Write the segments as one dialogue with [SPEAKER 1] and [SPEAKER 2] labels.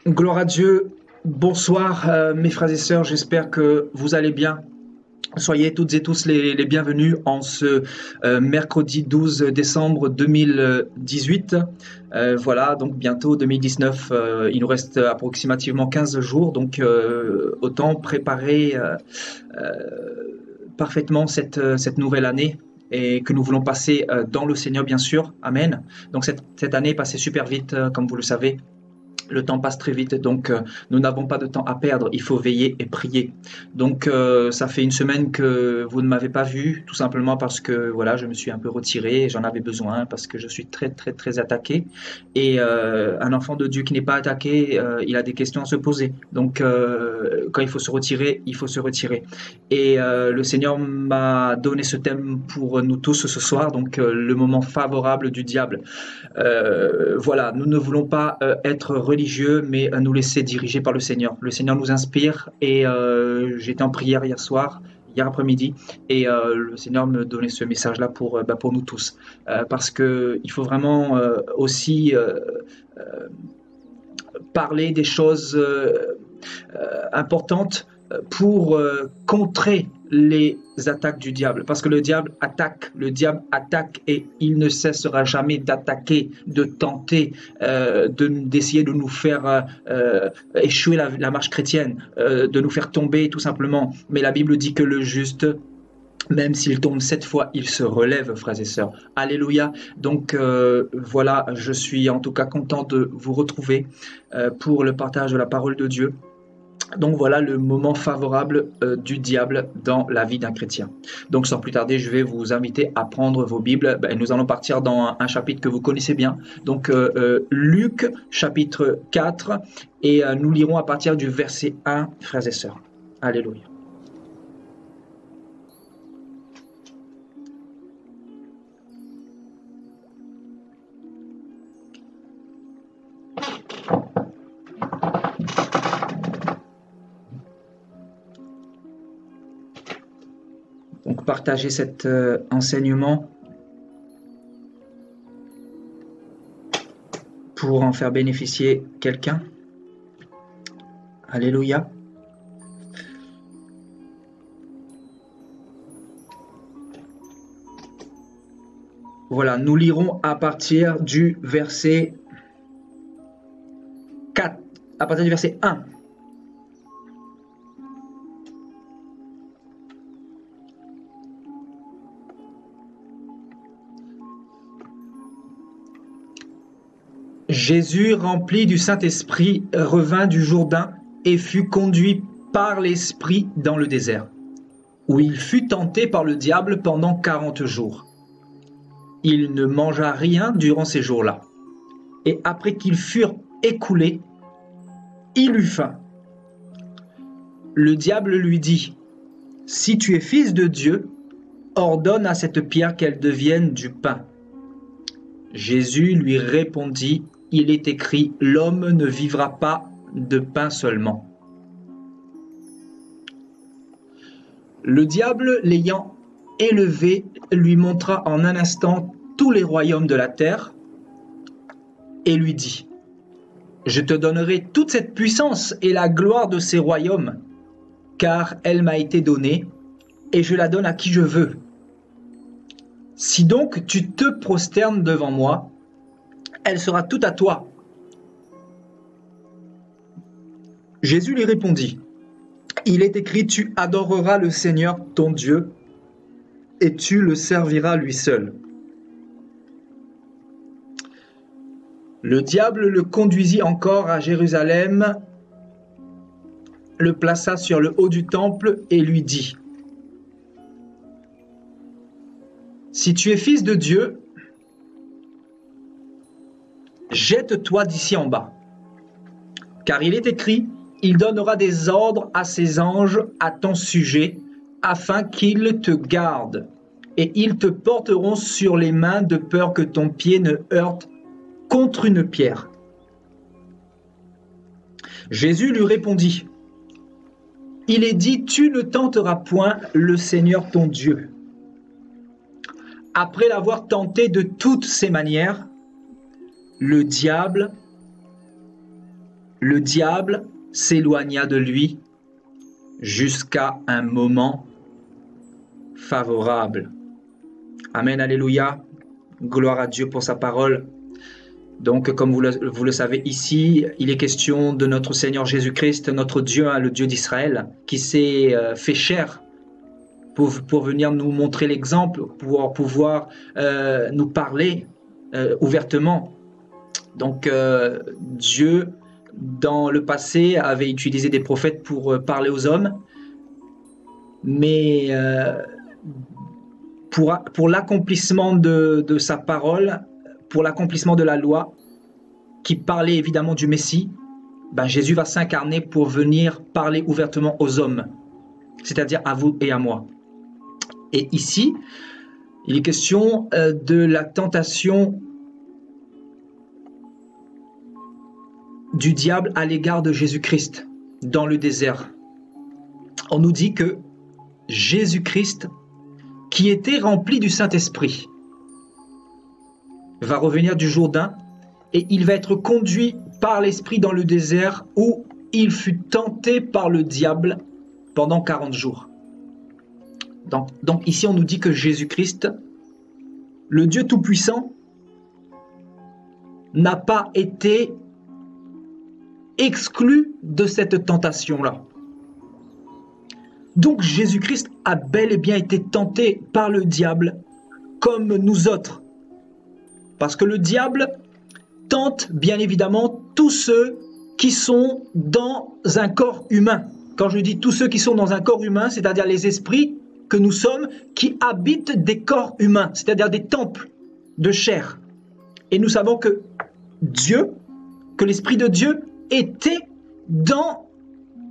[SPEAKER 1] Gloire à Dieu. Bonsoir, mes frères et sœurs. J'espère que vous allez bien. Soyez toutes et tous les bienvenus en ce mercredi 12 décembre 2018. Voilà, donc bientôt 2019. Il nous reste approximativement 15 jours. Donc, autant préparer parfaitement cette nouvelle année et que nous voulons passer dans le Seigneur, bien sûr. Amen. Donc, cette année est passée super vite, comme vous le savez. Le temps passe très vite, donc nous n'avons pas de temps à perdre. Il faut veiller et prier. Donc ça fait une semaine que vous ne m'avez pas vu, tout simplement parce que voilà, je me suis un peu retiré. J'en avais besoin parce que je suis très attaqué. Et un enfant de Dieu qui n'est pas attaqué, il a des questions à se poser. Donc quand il faut se retirer, il faut se retirer. Et le Seigneur m'a donné ce thème pour nous tous ce soir. Donc le moment favorable du diable. Voilà, nous ne voulons pas être religieux, mais nous laisser diriger par le Seigneur. Le Seigneur nous inspire et j'étais en prière hier après-midi, et le Seigneur me donnait ce message-là pour nous tous. Parce qu'il faut vraiment aussi parler des choses importantes pour contrer les attaques du diable. Parce que le diable attaque et il ne cessera jamais d'attaquer, de tenter, d'essayer de nous faire échouer la marche chrétienne, de nous faire tomber tout simplement. Mais la Bible dit que le juste, même s'il tombe 7 fois, il se relève, frères et sœurs. Alléluia. Donc voilà, je suis en tout cas content de vous retrouver pour le partage de la parole de Dieu. Donc voilà le moment favorable du diable dans la vie d'un chrétien. Donc sans plus tarder, je vais vous inviter à prendre vos Bibles. Nous allons partir dans un chapitre que vous connaissez bien. Donc Luc chapitre 4, et nous lirons à partir du verset 1, frères et sœurs. Alléluia. Donc partagez cet enseignement pour en faire bénéficier quelqu'un. Alléluia. Voilà, nous lirons à partir du verset 4, à partir du verset 1. Jésus, rempli du Saint-Esprit, revint du Jourdain et fut conduit par l'Esprit dans le désert, où il fut tenté par le diable pendant 40 jours. Il ne mangea rien durant ces jours-là. Et après qu'ils furent écoulés, il eut faim. Le diable lui dit : « Si tu es fils de Dieu, ordonne à cette pierre qu'elle devienne du pain. » Jésus lui répondit : « Il est écrit, l'homme ne vivra pas de pain seulement. » Le diable, l'ayant élevé, lui montra en un instant tous les royaumes de la terre et lui dit : « Je te donnerai toute cette puissance et la gloire de ces royaumes, car elle m'a été donnée et je la donne à qui je veux. Si donc tu te prosternes devant moi, elle sera toute à toi. » Jésus lui répondit : « Il est écrit, tu adoreras le Seigneur ton Dieu et tu le serviras lui seul. » Le diable le conduisit encore à Jérusalem, le plaça sur le haut du temple et lui dit : « Si tu es fils de Dieu, jette-toi d'ici en bas. Car il est écrit, il donnera des ordres à ses anges à ton sujet, afin qu'ils te gardent, et ils te porteront sur les mains de peur que ton pied ne heurte contre une pierre. » Jésus lui répondit : « Il est dit, tu ne tenteras point le Seigneur ton Dieu. » Après l'avoir tenté de toutes ses manières, le diable le diable s'éloigna de lui jusqu'à un moment favorable. Amen, alléluia. Gloire à Dieu pour sa parole. Donc, comme vous le savez ici, il est question de notre Seigneur Jésus-Christ, notre Dieu, le Dieu d'Israël, qui s'est fait chair pour venir nous montrer l'exemple, pour pouvoir nous parler ouvertement. Donc, Dieu, dans le passé, avait utilisé des prophètes pour parler aux hommes, mais pour l'accomplissement de sa parole, pour l'accomplissement de la loi, qui parlait évidemment du Messie, ben Jésus va s'incarner pour venir parler ouvertement aux hommes, c'est-à-dire à vous et à moi. Et ici, il est question de la tentation du diable à l'égard de Jésus-Christ dans le désert. On nous dit que Jésus-Christ, qui était rempli du Saint-Esprit, va revenir du Jourdain et il va être conduit par l'Esprit dans le désert où il fut tenté par le diable pendant 40 jours. Donc ici, on nous dit que Jésus-Christ, le Dieu Tout-Puissant, n'a pas été exclu de cette tentation-là. Donc Jésus-Christ a bel et bien été tenté par le diable comme nous autres. Parce que le diable tente bien évidemment tous ceux qui sont dans un corps humain. Quand je dis tous ceux qui sont dans un corps humain, c'est-à-dire les esprits que nous sommes qui habitent des corps humains, c'est-à-dire des temples de chair. Et nous savons que Dieu, que l'Esprit de Dieu était dans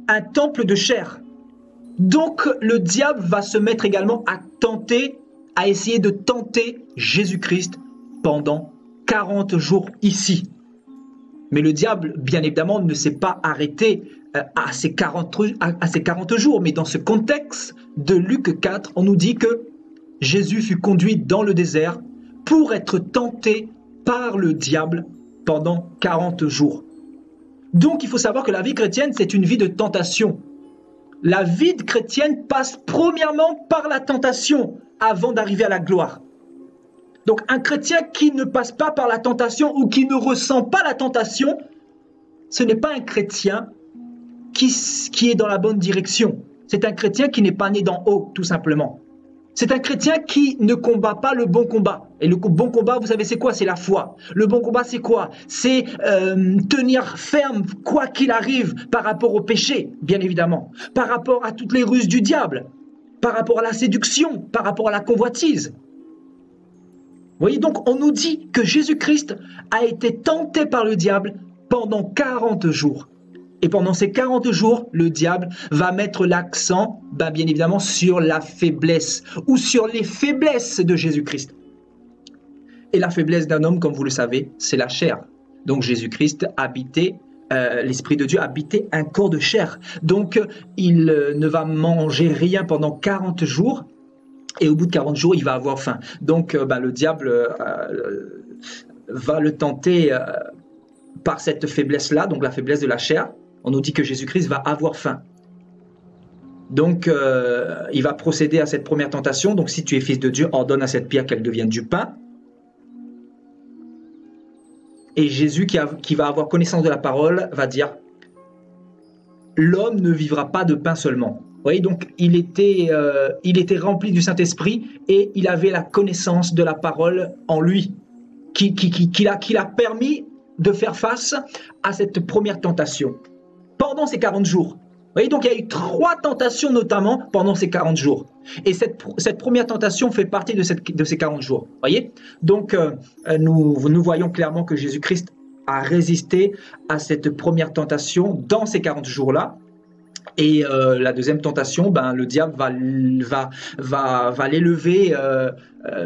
[SPEAKER 1] un temple de chair. Donc le diable va se mettre également à tenter, à essayer de tenter Jésus-Christ pendant 40 jours ici. Mais le diable, bien évidemment, ne s'est pas arrêté à ces 40 jours. Mais dans ce contexte de Luc 4, on nous dit que Jésus fut conduit dans le désert pour être tenté par le diable pendant 40 jours. Donc il faut savoir que la vie chrétienne, c'est une vie de tentation. La vie chrétienne passe premièrement par la tentation avant d'arriver à la gloire. Donc un chrétien qui ne passe pas par la tentation ou qui ne ressent pas la tentation, ce n'est pas un chrétien qui est dans la bonne direction. C'est un chrétien qui n'est pas né d'en haut, tout simplement. C'est un chrétien qui ne combat pas le bon combat. Et le bon combat, vous savez, c'est quoi? C'est la foi. Le bon combat, c'est quoi? C'est tenir ferme, quoi qu'il arrive, par rapport au péché, bien évidemment. Par rapport à toutes les ruses du diable. Par rapport à la séduction. Par rapport à la convoitise. Vous voyez, donc, on nous dit que Jésus-Christ a été tenté par le diable pendant 40 jours. Et pendant ces 40 jours, le diable va mettre l'accent, bien évidemment, sur la faiblesse ou sur les faiblesses de Jésus-Christ. Et la faiblesse d'un homme, comme vous le savez, c'est la chair. Donc Jésus-Christ habitait, l'Esprit de Dieu habitait un corps de chair. Donc il ne va manger rien pendant 40 jours et au bout de 40 jours, il va avoir faim. Donc le diable va le tenter par cette faiblesse-là, donc la faiblesse de la chair. On nous dit que Jésus-Christ va avoir faim. Donc, il va procéder à cette première tentation. Donc, si tu es fils de Dieu, ordonne à cette pierre qu'elle devienne du pain. Et Jésus, qui va avoir connaissance de la parole, va dire « L'homme ne vivra pas de pain seulement ». Vous voyez, donc, il était rempli du Saint-Esprit et il avait la connaissance de la parole en lui, qui l'a permis de faire face à cette première tentation. Pendant ces 40 jours. Vous voyez, donc il y a eu 3 tentations notamment pendant ces 40 jours. Et cette première tentation fait partie de ces 40 jours. Vous voyez, donc nous voyons clairement que Jésus-Christ a résisté à cette première tentation dans ces 40 jours-là. Et la deuxième tentation, le diable va l'élever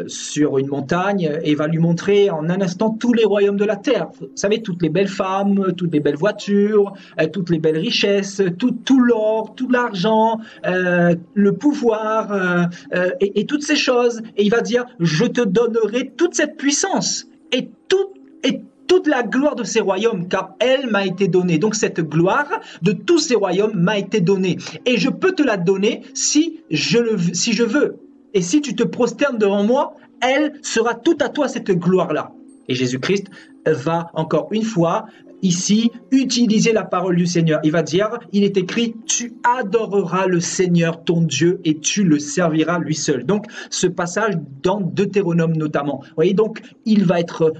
[SPEAKER 1] sur une montagne et va lui montrer en un instant tous les royaumes de la terre. Vous savez, toutes les belles femmes, toutes les belles voitures, toutes les belles richesses, tout l'or, tout l'argent, le pouvoir et toutes ces choses. Et il va dire, je te donnerai toute cette puissance et toute la gloire de ces royaumes, car elle m'a été donnée. Donc cette gloire de tous ces royaumes m'a été donnée. Et je peux te la donner si je veux. Et si tu te prosternes devant moi, elle sera toute à toi, cette gloire-là. Et Jésus-Christ va encore une fois ici utiliser la parole du Seigneur. Il va dire, il est écrit, tu adoreras le Seigneur ton Dieu et tu le serviras lui seul. Donc ce passage dans Deutéronome notamment. Vous voyez, donc il va être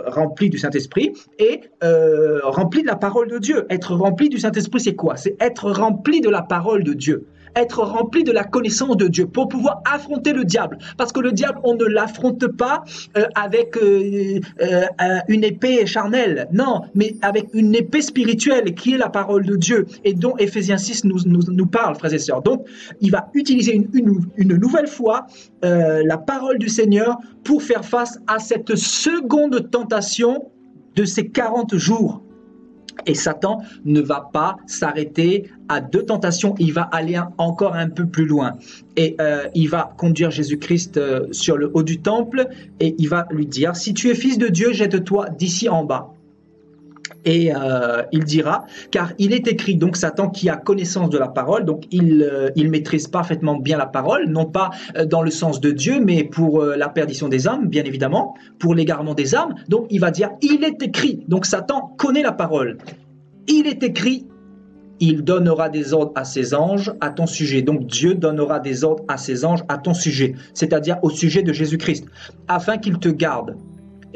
[SPEAKER 1] rempli du Saint-Esprit et rempli de la parole de Dieu. Être rempli du Saint-Esprit, c'est quoi? C'est être rempli de la parole de Dieu. Être rempli de la connaissance de Dieu pour pouvoir affronter le diable. Parce que le diable, on ne l'affronte pas avec une épée charnelle, non, mais avec une épée spirituelle qui est la parole de Dieu et dont Éphésiens 6 nous parle, frères et sœurs. Donc, il va utiliser une nouvelle fois la parole du Seigneur pour faire face à cette seconde tentation de ces 40 jours. Et Satan ne va pas s'arrêter à 2 tentations, il va aller encore un peu plus loin. Et il va conduire Jésus-Christ sur le haut du temple et il va lui dire, si tu es fils de Dieu, jette-toi d'ici en bas. Et il dira, car il est écrit, donc Satan qui a connaissance de la parole, donc il maîtrise parfaitement bien la parole, non pas dans le sens de Dieu, mais pour la perdition des âmes, bien évidemment, pour l'égarement des âmes. Donc il va dire, il est écrit, donc Satan connaît la parole. Il est écrit, il donnera des ordres à ses anges à ton sujet. Donc Dieu donnera des ordres à ses anges à ton sujet, c'est-à-dire au sujet de Jésus-Christ, afin qu'ils te gardent.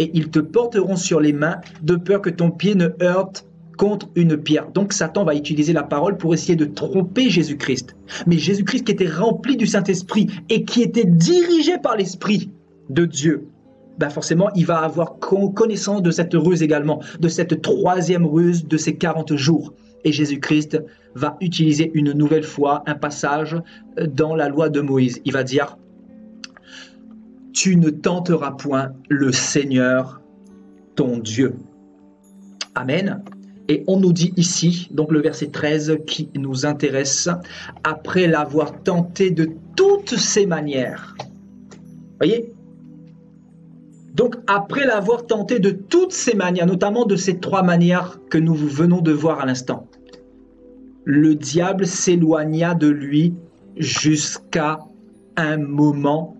[SPEAKER 1] Et ils te porteront sur les mains de peur que ton pied ne heurte contre une pierre. Donc Satan va utiliser la parole pour essayer de tromper Jésus-Christ. Mais Jésus-Christ qui était rempli du Saint-Esprit et qui était dirigé par l'Esprit de Dieu, ben forcément il va avoir connaissance de cette ruse également, de cette 3e ruse de ces 40 jours. Et Jésus-Christ va utiliser une nouvelle fois un passage dans la loi de Moïse. Il va dire, tu ne tenteras point le Seigneur, ton Dieu. Amen. Et on nous dit ici, donc le verset 13 qui nous intéresse, après l'avoir tenté de toutes ses manières. Voyez? Donc après l'avoir tenté de toutes ses manières, notamment de ces 3 manières que nous venons de voir à l'instant, le diable s'éloigna de lui jusqu'à un moment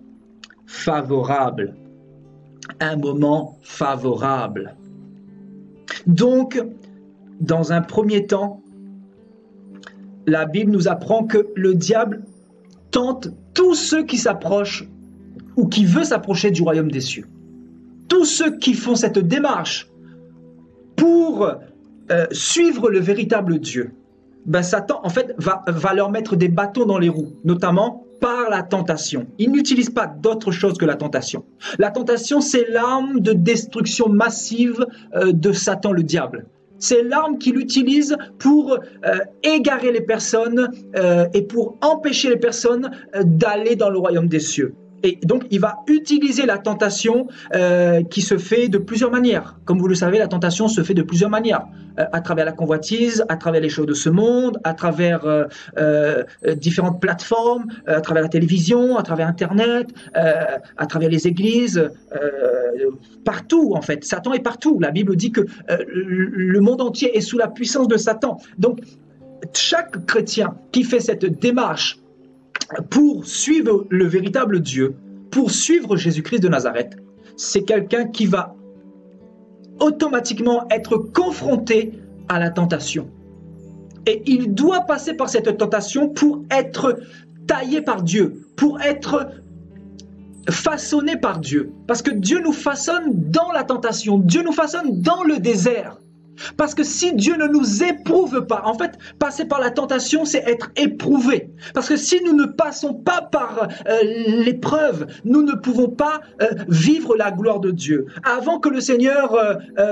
[SPEAKER 1] favorable. Un moment favorable. Donc, dans un premier temps, la Bible nous apprend que le diable tente tous ceux qui s'approchent ou qui veulent s'approcher du royaume des cieux. Tous ceux qui font cette démarche pour suivre le véritable Dieu, ben Satan, en fait, va leur mettre des bâtons dans les roues, notamment par la tentation. Il n'utilise pas d'autre chose que la tentation. La tentation, c'est l'arme de destruction massive de Satan, le diable. C'est l'arme qu'il utilise pour égarer les personnes et pour empêcher les personnes d'aller dans le royaume des cieux. Et donc, il va utiliser la tentation qui se fait de plusieurs manières. Comme vous le savez, la tentation se fait de plusieurs manières. À travers la convoitise, à travers les choses de ce monde, à travers différentes plateformes, à travers la télévision, à travers Internet, à travers les églises, partout en fait. Satan est partout. La Bible dit que le monde entier est sous la puissance de Satan. Donc, chaque chrétien qui fait cette démarche pour suivre le véritable Dieu, pour suivre Jésus-Christ de Nazareth, c'est quelqu'un qui va automatiquement être confronté à la tentation. Et il doit passer par cette tentation pour être taillé par Dieu, pour être façonné par Dieu. Parce que Dieu nous façonne dans la tentation, Dieu nous façonne dans le désert. Parce que si Dieu ne nous éprouve pas, en fait, passer par la tentation, c'est être éprouvé. Parce que si nous ne passons pas par l'épreuve, nous ne pouvons pas vivre la gloire de Dieu. Avant que le Seigneur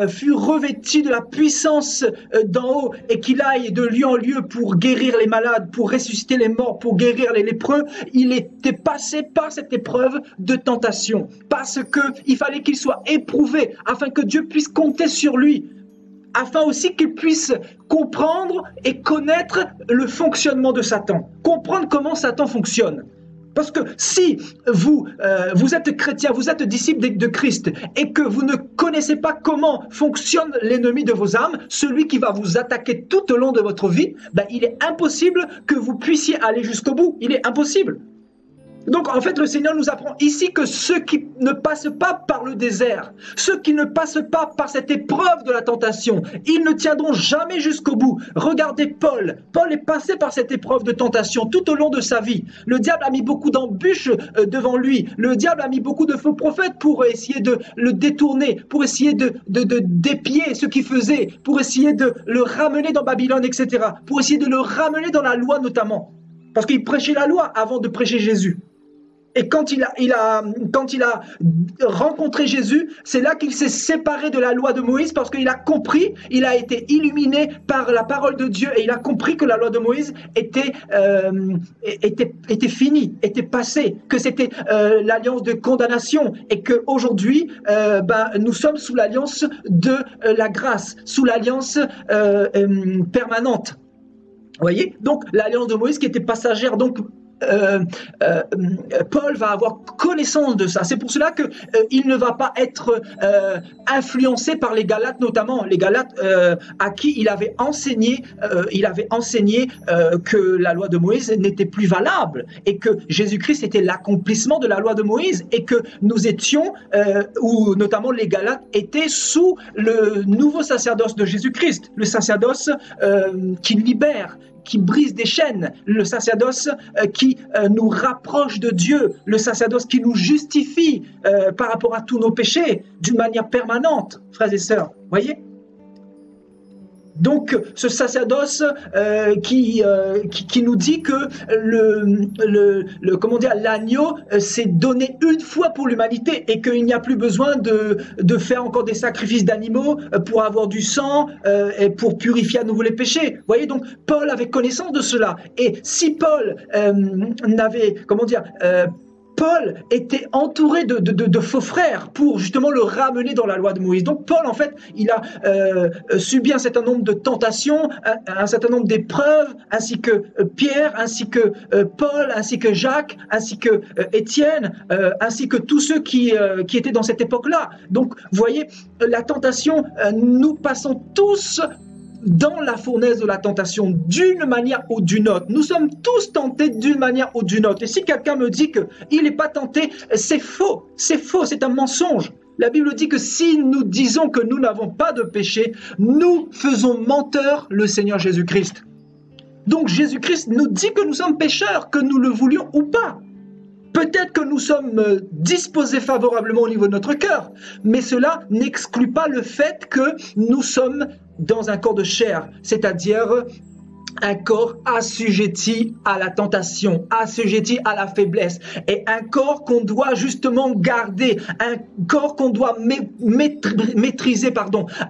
[SPEAKER 1] fût revêtu de la puissance d'en haut et qu'il aille de lieu en lieu pour guérir les malades, pour ressusciter les morts, pour guérir les lépreux, il était passé par cette épreuve de tentation. Parce qu'il fallait qu'il soit éprouvé afin que Dieu puisse compter sur lui. Afin aussi qu'il puisse comprendre et connaître le fonctionnement de Satan. Comprendre comment Satan fonctionne. Parce que si vous êtes chrétien, vous êtes disciple de Christ et que vous ne connaissez pas comment fonctionne l'ennemi de vos âmes, celui qui va vous attaquer tout au long de votre vie, ben, il est impossible que vous puissiez aller jusqu'au bout. Il est impossible. Donc en fait le Seigneur nous apprend ici que ceux qui ne passent pas par le désert, ceux qui ne passent pas par cette épreuve de la tentation, ils ne tiendront jamais jusqu'au bout. Regardez Paul, Paul est passé par cette épreuve de tentation tout au long de sa vie. Le diable a mis beaucoup d'embûches devant lui, le diable a mis beaucoup de faux prophètes pour essayer de le détourner, pour essayer de dépier ce qu'il faisait, pour essayer de le ramener dans Babylone, etc. Pour essayer de le ramener dans la loi notamment, parce qu'il prêchait la loi avant de prêcher Jésus. Et quand il a rencontré Jésus, c'est là qu'il s'est séparé de la loi de Moïse parce qu'il a compris, il a été illuminé par la parole de Dieu et il a compris que la loi de Moïse était finie, était passée, que c'était l'alliance de condamnation et qu'aujourd'hui, nous sommes sous l'alliance de la grâce, sous l'alliance permanente. Vous voyez? Donc l'alliance de Moïse qui était passagère, donc Paul va avoir connaissance de ça. C'est pour cela que il ne va pas être influencé par les Galates, notamment les Galates à qui il avait enseigné que la loi de Moïse n'était plus valable et que Jésus-Christ était l'accomplissement de la loi de Moïse et que nous étions, ou notamment les Galates étaient sous le nouveau sacerdoce de Jésus-Christ, le sacerdoce qui libère, qui brise des chaînes, le sacerdoce qui nous rapproche de Dieu, le sacerdoce qui nous justifie par rapport à tous nos péchés d'une manière permanente, frères et sœurs. Voyez ? Donc, ce sacerdoce qui nous dit que l'agneau s'est donné une fois pour l'humanité et qu'il n'y a plus besoin de faire encore des sacrifices d'animaux pour avoir du sang et pour purifier à nouveau les péchés. Vous voyez, donc Paul avait connaissance de cela. Et si Paul Paul était entouré de faux frères pour justement le ramener dans la loi de Moïse. Donc Paul, en fait, il a subi un certain nombre de tentations, un certain nombre d'épreuves, ainsi que Pierre, ainsi que Paul, ainsi que Jacques, ainsi que Étienne, ainsi que tous ceux qui étaient dans cette époque-là. Donc, vous voyez, la tentation, nous passons tous dans la fournaise de la tentation, d'une manière ou d'une autre. Nous sommes tous tentés d'une manière ou d'une autre. Et si quelqu'un me dit qu'il n'est pas tenté, c'est faux, c'est un mensonge. La Bible dit que si nous disons que nous n'avons pas de péché, nous faisons menteur le Seigneur Jésus-Christ. Donc Jésus-Christ nous dit que nous sommes pécheurs, que nous le voulions ou pas. Peut-être que nous sommes disposés favorablement au niveau de notre cœur, mais cela n'exclut pas le fait que nous sommes dans un corps de chair, c'est-à-dire un corps assujetti à la tentation, assujetti à la faiblesse, et un corps qu'on doit justement garder, un corps qu'on doit maîtriser,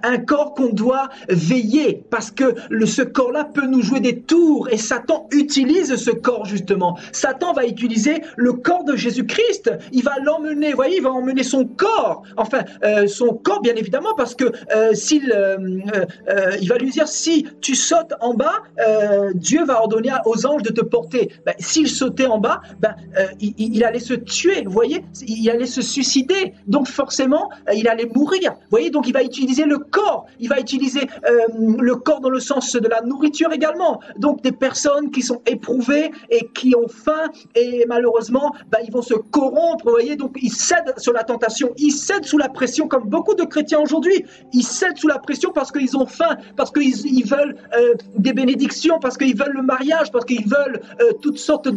[SPEAKER 1] un corps qu'on doit veiller, parce que ce corps-là peut nous jouer des tours, et Satan utilise ce corps justement. Satan va utiliser le corps de Jésus-Christ, il va l'emmener, vous voyez, il va emmener son corps, son corps bien évidemment, parce que il va lui dire, si tu sautes en bas, Dieu va ordonner aux anges de te porter. S'il sautait en bas, il allait se tuer, vous voyez, il allait se suicider, donc forcément il allait mourir, vous voyez, donc il va utiliser le corps, il va utiliser le corps dans le sens de la nourriture également, donc des personnes qui sont éprouvées et qui ont faim et malheureusement ils vont se corrompre, vous voyez, donc ils cèdent sur la tentation, ils cèdent sous la pression comme beaucoup de chrétiens aujourd'hui, ils cèdent sous la pression parce qu'ils ont faim, parce qu'ils veulent des bénédictions, parce qu'ils veulent le mariage, parce qu'ils veulent toutes sortes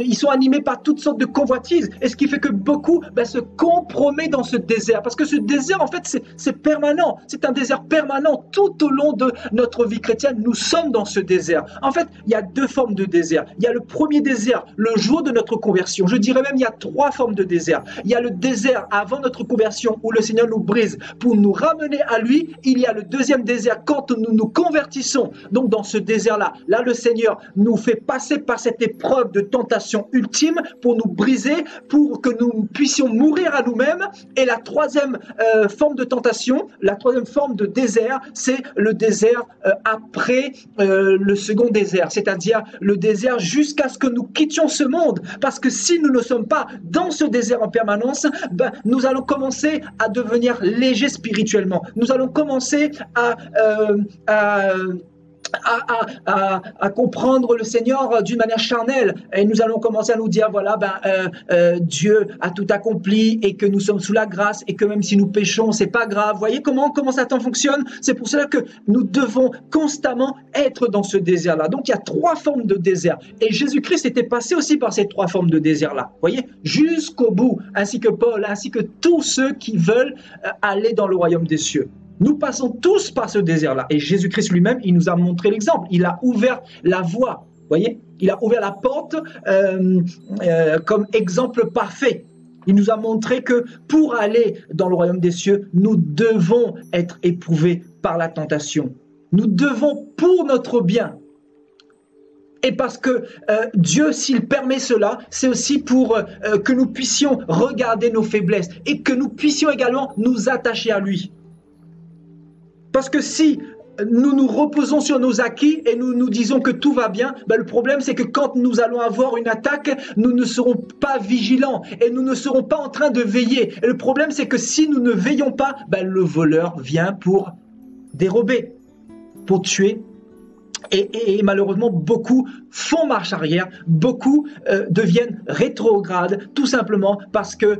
[SPEAKER 1] ils sont animés par toutes sortes de convoitises, et ce qui fait que beaucoup se compromettent dans ce désert, parce que ce désert en fait c'est permanent, c'est un désert permanent tout au long de notre vie chrétienne. Nous sommes dans ce désert. En fait, il y a deux formes de désert. Il y a le premier désert, le jour de notre conversion. Je dirais même il y a trois formes de désert. Il y a le désert avant notre conversion où le Seigneur nous brise pour nous ramener à lui. Il y a le deuxième désert quand nous nous convertissons. Donc dans ce désert désert-là. Là, le Seigneur nous fait passer par cette épreuve de tentation ultime pour nous briser, pour que nous puissions mourir à nous-mêmes. Et la troisième forme de tentation, la troisième forme de désert, c'est le désert après le second désert, c'est-à-dire le désert jusqu'à ce que nous quittions ce monde. Parce que si nous ne sommes pas dans ce désert en permanence, nous allons commencer à devenir légers spirituellement. Nous allons commencer à comprendre le Seigneur d'une manière charnelle, et nous allons commencer à nous dire voilà, Dieu a tout accompli et que nous sommes sous la grâce et que même si nous péchons, c'est pas grave. Vous voyez comment Satan fonctionne? C'est pour cela que nous devons constamment être dans ce désert-là. Donc il y a trois formes de désert, et Jésus-Christ était passé aussi par ces trois formes de désert-là, vous voyez, jusqu'au bout, ainsi que Paul, ainsi que tous ceux qui veulent aller dans le royaume des cieux. Nous passons tous par ce désert-là. Et Jésus-Christ lui-même, il nous a montré l'exemple. Il a ouvert la voie. Vous voyez? Il a ouvert la porte comme exemple parfait. Il nous a montré que pour aller dans le royaume des cieux, nous devons être éprouvés par la tentation. Nous devons, pour notre bien. Et parce que Dieu, s'il permet cela, c'est aussi pour que nous puissions regarder nos faiblesses et que nous puissions également nous attacher à lui. Parce que si nous nous reposons sur nos acquis et nous nous disons que tout va bien, le problème c'est que quand nous allons avoir une attaque, nous ne serons pas vigilants et nous ne serons pas en train de veiller. Et le problème c'est que si nous ne veillons pas, le voleur vient pour dérober, pour tuer. Et malheureusement, beaucoup font marche arrière, beaucoup deviennent rétrogrades, tout simplement parce que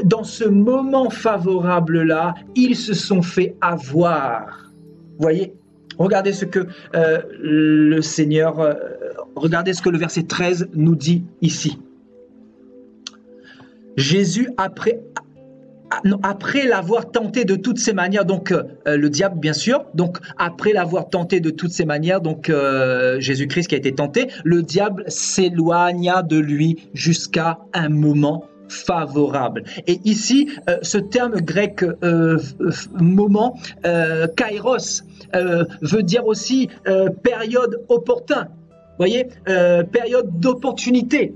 [SPEAKER 1] dans ce moment favorable-là, ils se sont fait avoir. Vous voyez? Regardez ce que le Seigneur, regardez ce que le verset 13 nous dit ici. Jésus, après l'avoir tenté de toutes ces manières, donc le diable bien sûr, donc après l'avoir tenté de toutes ces manières, donc Jésus-Christ qui a été tenté, le diable s'éloigna de lui jusqu'à un moment favorable. Et ici, ce terme grec moment, kairos, veut dire aussi période opportune, vous voyez, période d'opportunité.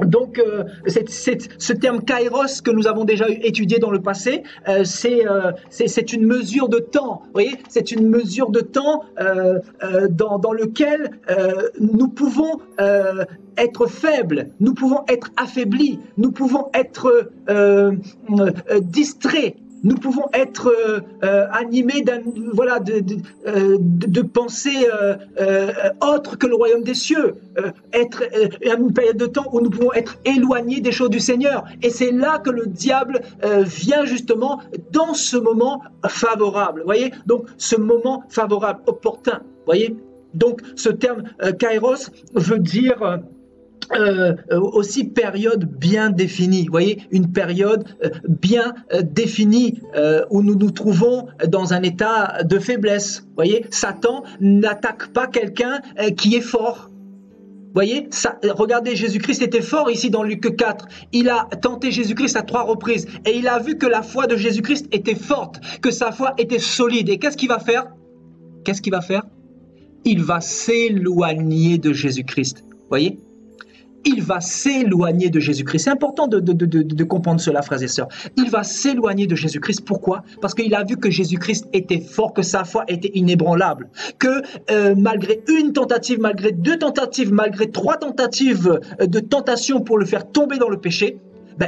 [SPEAKER 1] Donc, ce terme kairos que nous avons déjà étudié dans le passé, c'est une mesure de temps. Vous voyez, c'est une mesure de temps dans lequel nous pouvons être faibles, nous pouvons être affaiblis, nous pouvons être distraits. Nous pouvons être animés de pensées autres que le royaume des cieux, être une période de temps où nous pouvons être éloignés des choses du Seigneur. Et c'est là que le diable vient justement dans ce moment favorable. Vous voyez, donc ce moment favorable, opportun. Vous voyez, donc ce terme kairos veut dire aussi période bien définie, vous voyez, une période bien définie où nous nous trouvons dans un état de faiblesse. Vous voyez, Satan n'attaque pas quelqu'un qui est fort. Vous voyez, regardez, Jésus-Christ était fort ici dans Luc 4. Il a tenté Jésus-Christ à 3 reprises et il a vu que la foi de Jésus-Christ était forte, que sa foi était solide. Et qu'est-ce qu'il va faire? Qu'est-ce qu'il va faire? Il va s'éloigner de Jésus-Christ. Vous voyez? Il va s'éloigner de Jésus-Christ. C'est important de comprendre cela, frères et sœurs. Il va s'éloigner de Jésus-Christ. Pourquoi? Parce qu'il a vu que Jésus-Christ était fort, que sa foi était inébranlable. Que malgré une tentative, malgré 2 tentatives, malgré 3 tentatives de tentation pour le faire tomber dans le péché,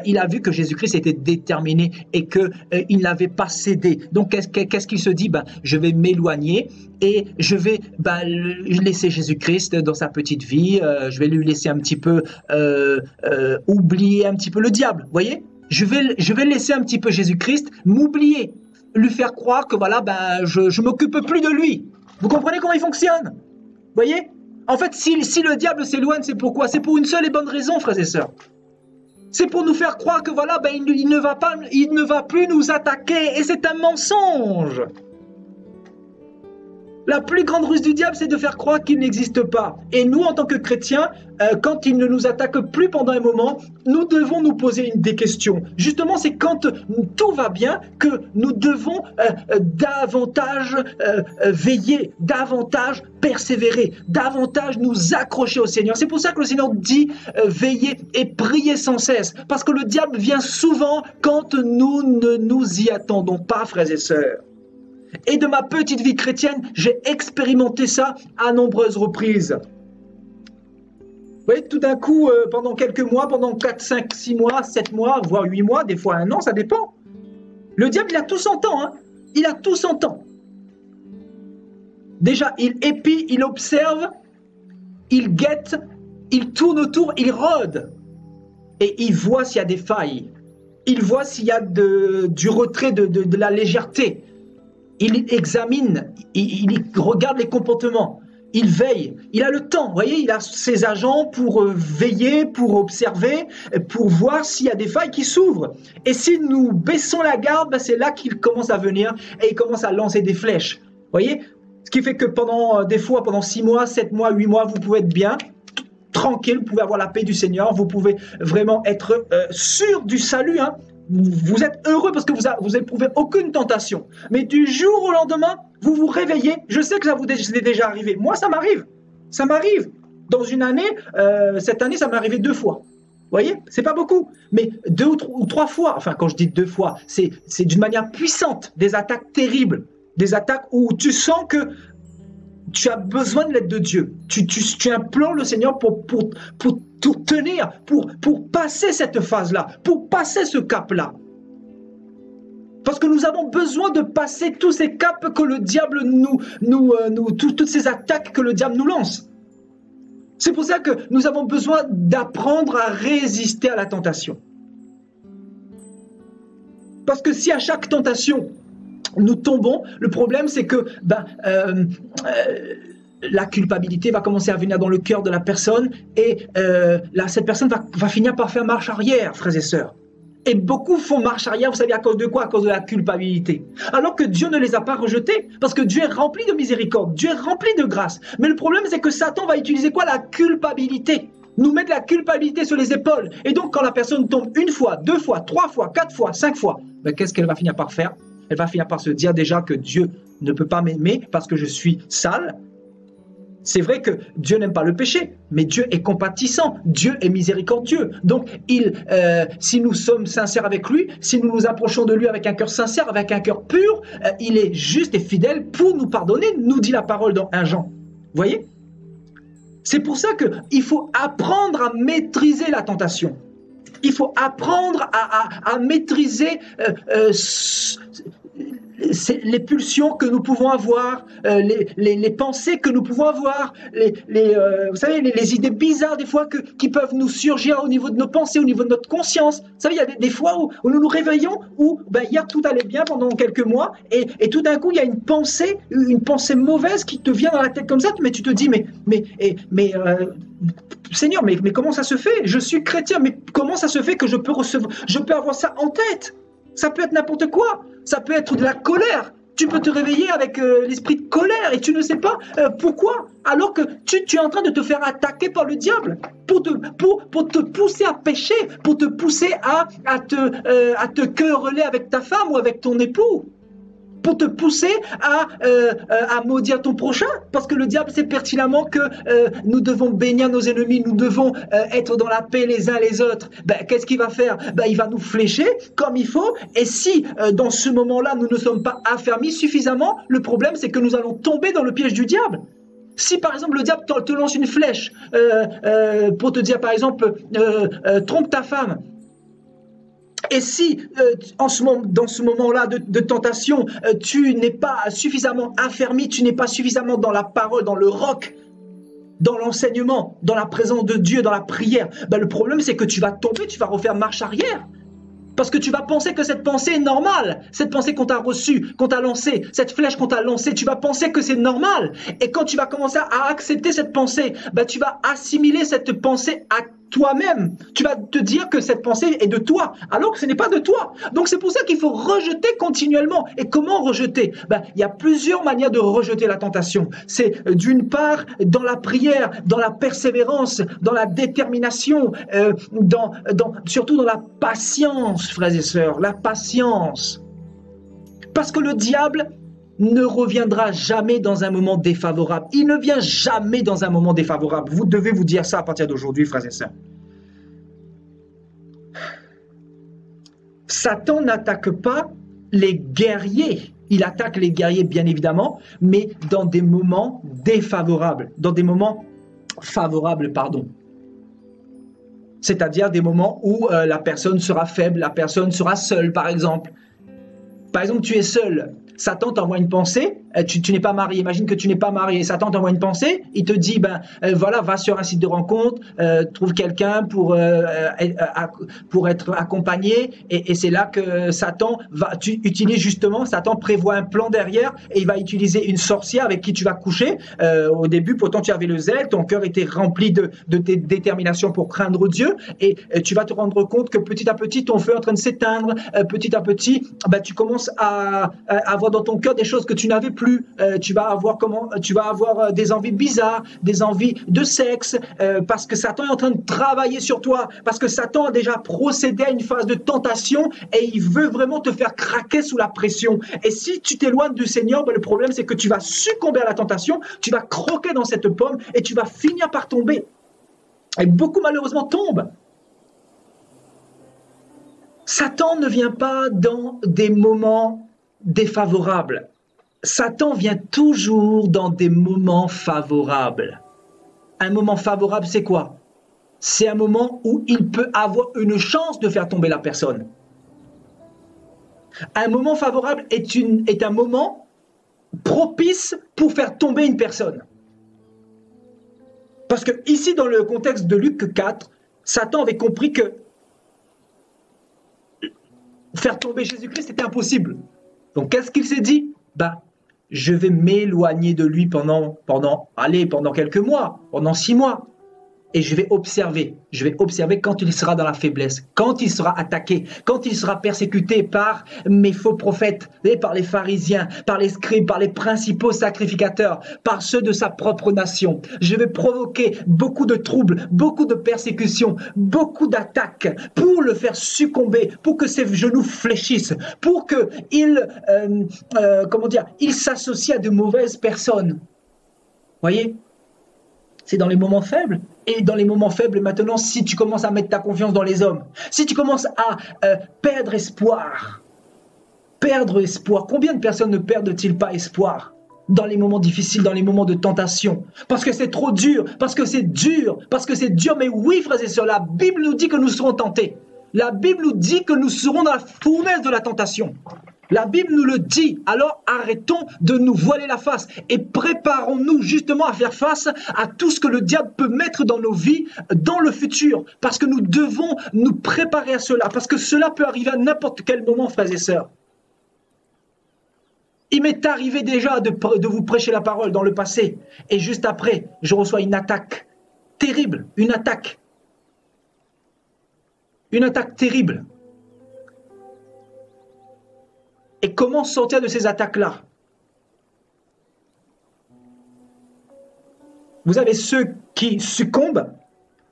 [SPEAKER 1] il a vu que Jésus-Christ était déterminé et qu'il n'avait pas cédé. Donc, qu'est-ce qu'il se dit? Je vais m'éloigner et je vais laisser Jésus-Christ dans sa petite vie. Je vais lui laisser un petit peu oublier un petit peu le diable. Vous voyez? Je vais laisser un petit peu Jésus-Christ m'oublier, lui faire croire que je m'occupe plus de lui. Vous comprenez comment il fonctionne? Vous voyez? En fait, si le diable s'éloigne, c'est pourquoi? C'est pour une seule et bonne raison, frères et sœurs. C'est pour nous faire croire que il ne va plus nous attaquer, et c'est un mensonge. La plus grande ruse du diable, c'est de faire croire qu'il n'existe pas. Et nous, en tant que chrétiens, quand il ne nous attaque plus pendant un moment, nous devons nous poser des questions. Justement, c'est quand tout va bien que nous devons davantage veiller, davantage persévérer, davantage nous accrocher au Seigneur. C'est pour ça que le Seigneur dit veiller et prier sans cesse. Parce que le diable vient souvent quand nous ne nous y attendons pas, frères et sœurs. Et de ma petite vie chrétienne, j'ai expérimenté ça à nombreuses reprises. Vous voyez, tout d'un coup, pendant quelques mois, pendant 4, 5, 6 mois, 7 mois, voire 8 mois, des fois 1 an, ça dépend. Le diable, il a tout son temps, hein. Il a tout son temps. Déjà, il épie, il observe, il guette, il tourne autour, il rôde. Et il voit s'il y a des failles. Il voit s'il y a du retrait de la légèreté. Il examine, il regarde les comportements, il veille, il a le temps, vous voyez, il a ses agents pour veiller, pour observer, pour voir s'il y a des failles qui s'ouvrent. Et si nous baissons la garde, ben c'est là qu'il commence à venir et il commence à lancer des flèches. Vous voyez, ce qui fait que des fois, pendant 6 mois, 7 mois, 8 mois, vous pouvez être bien, tranquille, vous pouvez avoir la paix du Seigneur, vous pouvez vraiment être sûr du salut, hein. Vous êtes heureux parce que vous n'éprouvez aucune tentation. Mais du jour au lendemain, vous vous réveillez. Je sais que ça vous est déjà arrivé. Moi, ça m'arrive. Ça m'arrive. Dans une année, cette année, ça m'est arrivé 2 fois. Vous voyez, c'est pas beaucoup. Mais 2 ou 3 fois, enfin quand je dis 2 fois, c'est d'une manière puissante. Des attaques terribles. Des attaques où tu sens que tu as besoin de l'aide de Dieu. Tu implores le Seigneur pour tenir, pour passer cette phase-là, pour passer ce cap-là. Parce que nous avons besoin de passer tous ces caps que le diable toutes ces attaques que le diable nous lance. C'est pour ça que nous avons besoin d'apprendre à résister à la tentation. Parce que si à chaque tentation, nous tombons, le problème c'est que la culpabilité va commencer à venir dans le cœur de la personne et cette personne va finir par faire marche arrière, frères et sœurs. Et beaucoup font marche arrière, vous savez à cause de quoi? À cause de la culpabilité. Alors que Dieu ne les a pas rejetés, parce que Dieu est rempli de miséricorde, Dieu est rempli de grâce. Mais le problème c'est que Satan va utiliser quoi? La culpabilité. Nous mettre la culpabilité sur les épaules. Et donc quand la personne tombe 1 fois, 2 fois, 3 fois, 4 fois, 5 fois, qu'est-ce qu'elle va finir par faire? Elle va finir par se dire déjà que Dieu ne peut pas m'aimer parce que je suis sale. C'est vrai que Dieu n'aime pas le péché, mais Dieu est compatissant, Dieu est miséricordieux. Donc, si nous sommes sincères avec lui, si nous nous approchons de lui avec un cœur sincère, avec un cœur pur, il est juste et fidèle pour nous pardonner, nous dit la parole dans 1 Jean. Vous voyez? C'est pour ça qu'il faut apprendre à maîtriser la tentation. Il faut apprendre à maîtriser les pulsions que nous pouvons avoir, les pensées que nous pouvons avoir, vous savez, les idées bizarres des fois qui peuvent nous surgir au niveau de nos pensées, au niveau de notre conscience. Vous savez, il y a des fois où nous nous réveillons, où hier tout allait bien pendant quelques mois, et tout d'un coup il y a une pensée mauvaise qui te vient dans la tête comme ça, mais tu te dis, Seigneur, mais comment ça se fait? Je suis chrétien, mais comment ça se fait que je peux avoir ça en tête? Ça peut être n'importe quoi. Ça peut être de la colère. Tu peux te réveiller avec l'esprit de colère et tu ne sais pas pourquoi. Alors que tu es en train de te faire attaquer par le diable pour te pousser à pécher, pour te pousser à te quereller avec ta femme ou avec ton époux. Pour te pousser à maudire ton prochain, parce que le diable sait pertinemment que nous devons bénir nos ennemis, nous devons être dans la paix les uns les autres. Qu'est-ce qu'il va faire? Il va nous flécher comme il faut, et si dans ce moment-là nous ne sommes pas affermis suffisamment, le problème c'est que nous allons tomber dans le piège du diable. Si par exemple le diable te lance une flèche pour te dire par exemple trompe ta femme, et si dans ce moment-là de tentation, tu n'es pas suffisamment affermi, tu n'es pas suffisamment dans la parole, dans le roc, dans l'enseignement, dans la présence de Dieu, dans la prière, le problème c'est que tu vas tomber, tu vas refaire marche arrière. Parce que tu vas penser que cette pensée est normale, cette pensée qu'on t'a reçue, qu'on t'a lancée, cette flèche qu'on t'a lancée, tu vas penser que c'est normal. Et quand tu vas commencer à accepter cette pensée, tu vas assimiler cette pensée à toi-même. Tu vas te dire que cette pensée est de toi, alors que ce n'est pas de toi. Donc c'est pour ça qu'il faut rejeter continuellement. Et comment rejeter? Il y a plusieurs manières de rejeter la tentation. C'est d'une part dans la prière, dans la persévérance, dans la détermination, surtout dans la patience, frères et sœurs, la patience. Parce que le diable ne reviendra jamais dans un moment défavorable. Il ne vient jamais dans un moment défavorable. Vous devez vous dire ça à partir d'aujourd'hui, frères et sœurs. Satan n'attaque pas les guerriers. Il attaque les guerriers, bien évidemment, mais dans des moments défavorables, dans des moments favorables, pardon. C'est-à-dire des moments où la personne sera faible, la personne sera seule, par exemple. Par exemple, tu es seul. Satan t'envoie une pensée, tu n'es pas marié, imagine que tu n'es pas marié, Satan t'envoie une pensée, il te dit, voilà, va sur un site de rencontre, trouve quelqu'un pour être accompagné, et c'est là que Satan Satan prévoit un plan derrière, et il va utiliser une sorcière avec qui tu vas coucher. Au début, pourtant tu avais le zèle, ton cœur était rempli de détermination pour craindre Dieu, et tu vas te rendre compte que petit à petit, ton feu est en train de s'éteindre, petit à petit, tu commences à avoir dans ton cœur des choses que tu n'avais plus. Tu vas avoir des envies bizarres, des envies de sexe, parce que Satan est en train de travailler sur toi, parce que Satan a déjà procédé à une phase de tentation et il veut vraiment te faire craquer sous la pression. Et si tu t'éloignes du Seigneur, le problème c'est que tu vas succomber à la tentation, tu vas croquer dans cette pomme et tu vas finir par tomber. Et beaucoup malheureusement tombent. Satan ne vient pas dans des moments défavorable. Satan vient toujours dans des moments favorables. Un moment favorable, c'est quoi? C'est un moment où il peut avoir une chance de faire tomber la personne. Un moment favorable est un moment propice pour faire tomber une personne. Parce que ici, dans le contexte de Luc 4, Satan avait compris que faire tomber Jésus-Christ, c'était impossible. Donc, qu'est-ce qu'il s'est dit? Je vais m'éloigner de lui pendant quelques mois, pendant 6 mois. Et je vais observer quand il sera dans la faiblesse, quand il sera attaqué, quand il sera persécuté par mes faux prophètes, et par les pharisiens, par les scribes, par les principaux sacrificateurs, par ceux de sa propre nation. Je vais provoquer beaucoup de troubles, beaucoup de persécutions, beaucoup d'attaques pour le faire succomber, pour que ses genoux fléchissent, pour qu'il s'associe à de mauvaises personnes. Voyez ? C'est dans les moments faibles. Et dans les moments faibles, maintenant, si tu commences à mettre ta confiance dans les hommes, si tu commences à perdre espoir, combien de personnes ne perdent-ils pas espoir dans les moments difficiles, dans les moments de tentation? Parce que c'est trop dur, parce que c'est dur. Mais oui, frères et sœurs, la Bible nous dit que nous serons tentés. La Bible nous dit que nous serons dans la fournaise de la tentation. La Bible nous le dit, alors arrêtons de nous voiler la face et préparons-nous justement à faire face à tout ce que le diable peut mettre dans nos vies dans le futur. Parce que nous devons nous préparer à cela, parce que cela peut arriver à n'importe quel moment, frères et sœurs. Il m'est arrivé déjà de vous prêcher la parole dans le passé, et juste après, je reçois une attaque terrible, une attaque terrible. Et comment sortir de ces attaques-là? Vous avez ceux qui succombent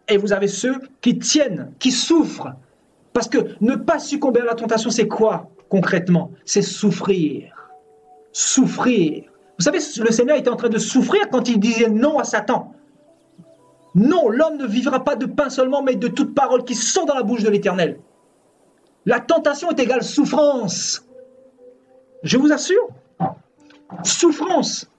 [SPEAKER 1] et vous avez ceux qui tiennent, qui souffrent. Parce que ne pas succomber à la tentation, c'est quoi concrètement? C'est souffrir. Souffrir. Vous savez, le Seigneur était en train de souffrir quand il disait non à Satan. Non, l'homme ne vivra pas de pain seulement, mais de toute parole qui sort dans la bouche de l'Éternel. La tentation est égale souffrance. Je vous assure, souffrance.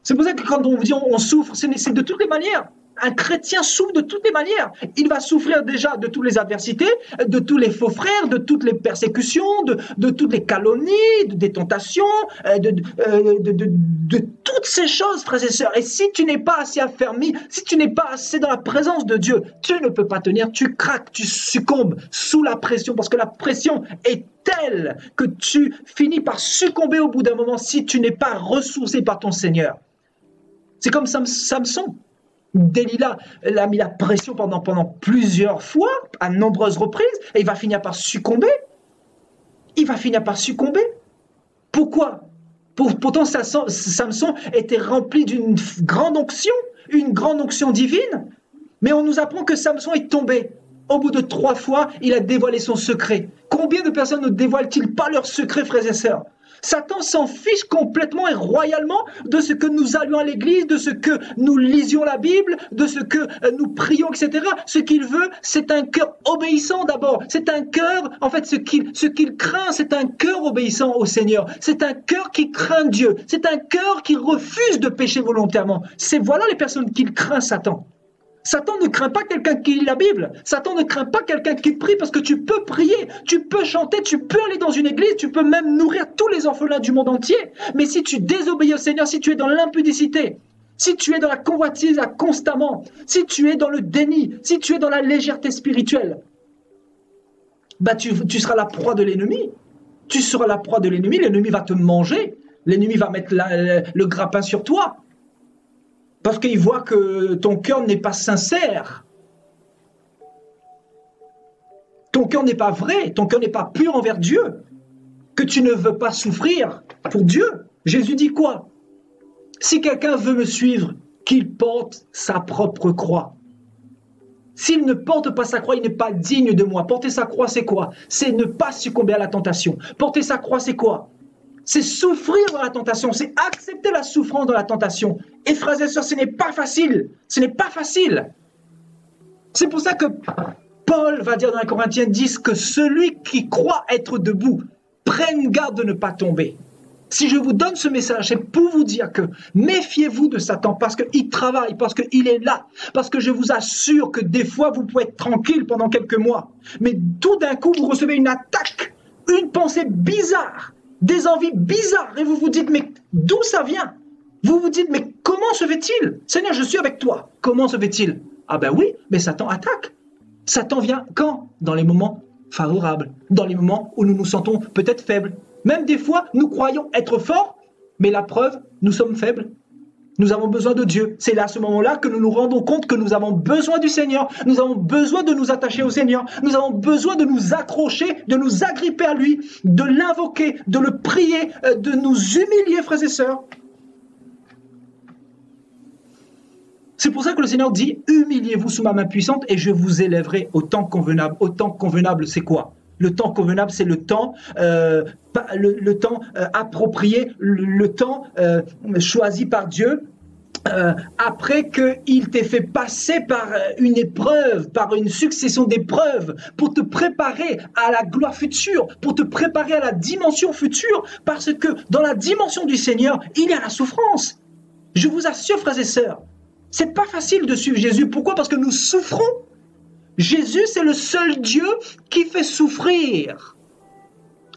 [SPEAKER 1] C'est pour ça que quand on dit on souffre, c'est de toutes les manières. Un chrétien souffre de toutes les manières. Il va souffrir déjà de toutes les adversités, de tous les faux frères, de toutes les persécutions, de toutes les calomnies, des tentations, de toutes ces choses, frères et sœurs. Et si tu n'es pas assez affermi, si tu n'es pas assez dans la présence de Dieu, tu ne peux pas tenir, tu craques, tu succombes sous la pression, parce que la pression est telle que tu finis par succomber au bout d'un moment si tu n'es pas ressourcé par ton Seigneur. C'est comme Samson. Delilah, elle a mis la pression pendant plusieurs fois, à nombreuses reprises, et il va finir par succomber. Il va finir par succomber. Pourquoi? Pourtant, Samson était rempli d'une une grande onction divine, mais on nous apprend que Samson est tombé. Au bout de 3 fois, il a dévoilé son secret. Combien de personnes ne dévoilent-ils pas leur secret, frères et sœurs? Satan s'en fiche complètement et royalement de ce que nous allions à l'église, de ce que nous lisions la Bible, de ce que nous prions, etc. Ce qu'il veut, c'est un cœur obéissant d'abord. C'est un cœur, en fait, ce qu'il craint, c'est un cœur obéissant au Seigneur. C'est un cœur qui craint Dieu. C'est un cœur qui refuse de pécher volontairement. Voilà les personnes qu'il craint, Satan. Satan ne craint pas quelqu'un qui lit la Bible. Satan ne craint pas quelqu'un qui prie parce que tu peux prier, tu peux chanter, tu peux aller dans une église, tu peux même nourrir tous les orphelins du monde entier. Mais si tu désobéis au Seigneur, si tu es dans l'impudicité, si tu es dans la convoitise constamment, si tu es dans le déni, si tu es dans la légèreté spirituelle, bah tu seras la proie de l'ennemi. Tu seras la proie de l'ennemi, l'ennemi va te manger, l'ennemi va mettre le grappin sur toi. Parce qu'il voit que ton cœur n'est pas sincère. Ton cœur n'est pas vrai, ton cœur n'est pas pur envers Dieu. Que tu ne veux pas souffrir pour Dieu. Jésus dit quoi? Si quelqu'un veut me suivre, qu'il porte sa propre croix. S'il ne porte pas sa croix, il n'est pas digne de moi. Porter sa croix, c'est quoi? C'est ne pas succomber à la tentation. Porter sa croix, c'est quoi? C'est souffrir dans la tentation, c'est accepter la souffrance dans la tentation. Et frères et sœurs, ce n'est pas facile. Ce n'est pas facile. C'est pour ça que Paul va dire dans les Corinthiens 10 que celui qui croit être debout, prenne garde de ne pas tomber. Si je vous donne ce message, c'est pour vous dire que méfiez-vous de Satan parce qu'il travaille, parce qu'il est là, parce que je vous assure que des fois, vous pouvez être tranquille pendant quelques mois. Mais tout d'un coup, vous recevez une attaque, une pensée bizarre, des envies bizarres et vous vous dites mais d'où ça vient? Vous vous dites mais comment se fait-il? Seigneur, je suis avec toi. Comment se fait-il? Ah ben oui, mais Satan attaque. Satan vient quand? Dans les moments favorables, dans les moments où nous nous sentons peut-être faibles. Même des fois, nous croyons être forts, mais la preuve, nous sommes faibles. Nous avons besoin de Dieu. C'est là, à ce moment-là, que nous nous rendons compte que nous avons besoin du Seigneur. Nous avons besoin de nous attacher au Seigneur. Nous avons besoin de nous accrocher, de nous agripper à lui, de l'invoquer, de le prier, de nous humilier, frères et sœurs. C'est pour ça que le Seigneur dit « Humiliez-vous sous ma main puissante et je vous élèverai au temps convenable ». Au temps convenable, c'est quoi? Le temps convenable, c'est le temps, approprié, le temps choisi par Dieu, après qu'il t'ait fait passer par une épreuve, par une succession d'épreuves, pour te préparer à la gloire future, pour te préparer à la dimension future, parce que dans la dimension du Seigneur, il y a la souffrance. Je vous assure, frères et sœurs, c'est pas facile de suivre Jésus. Pourquoi? Parce que nous souffrons. Jésus, c'est le seul Dieu qui fait souffrir.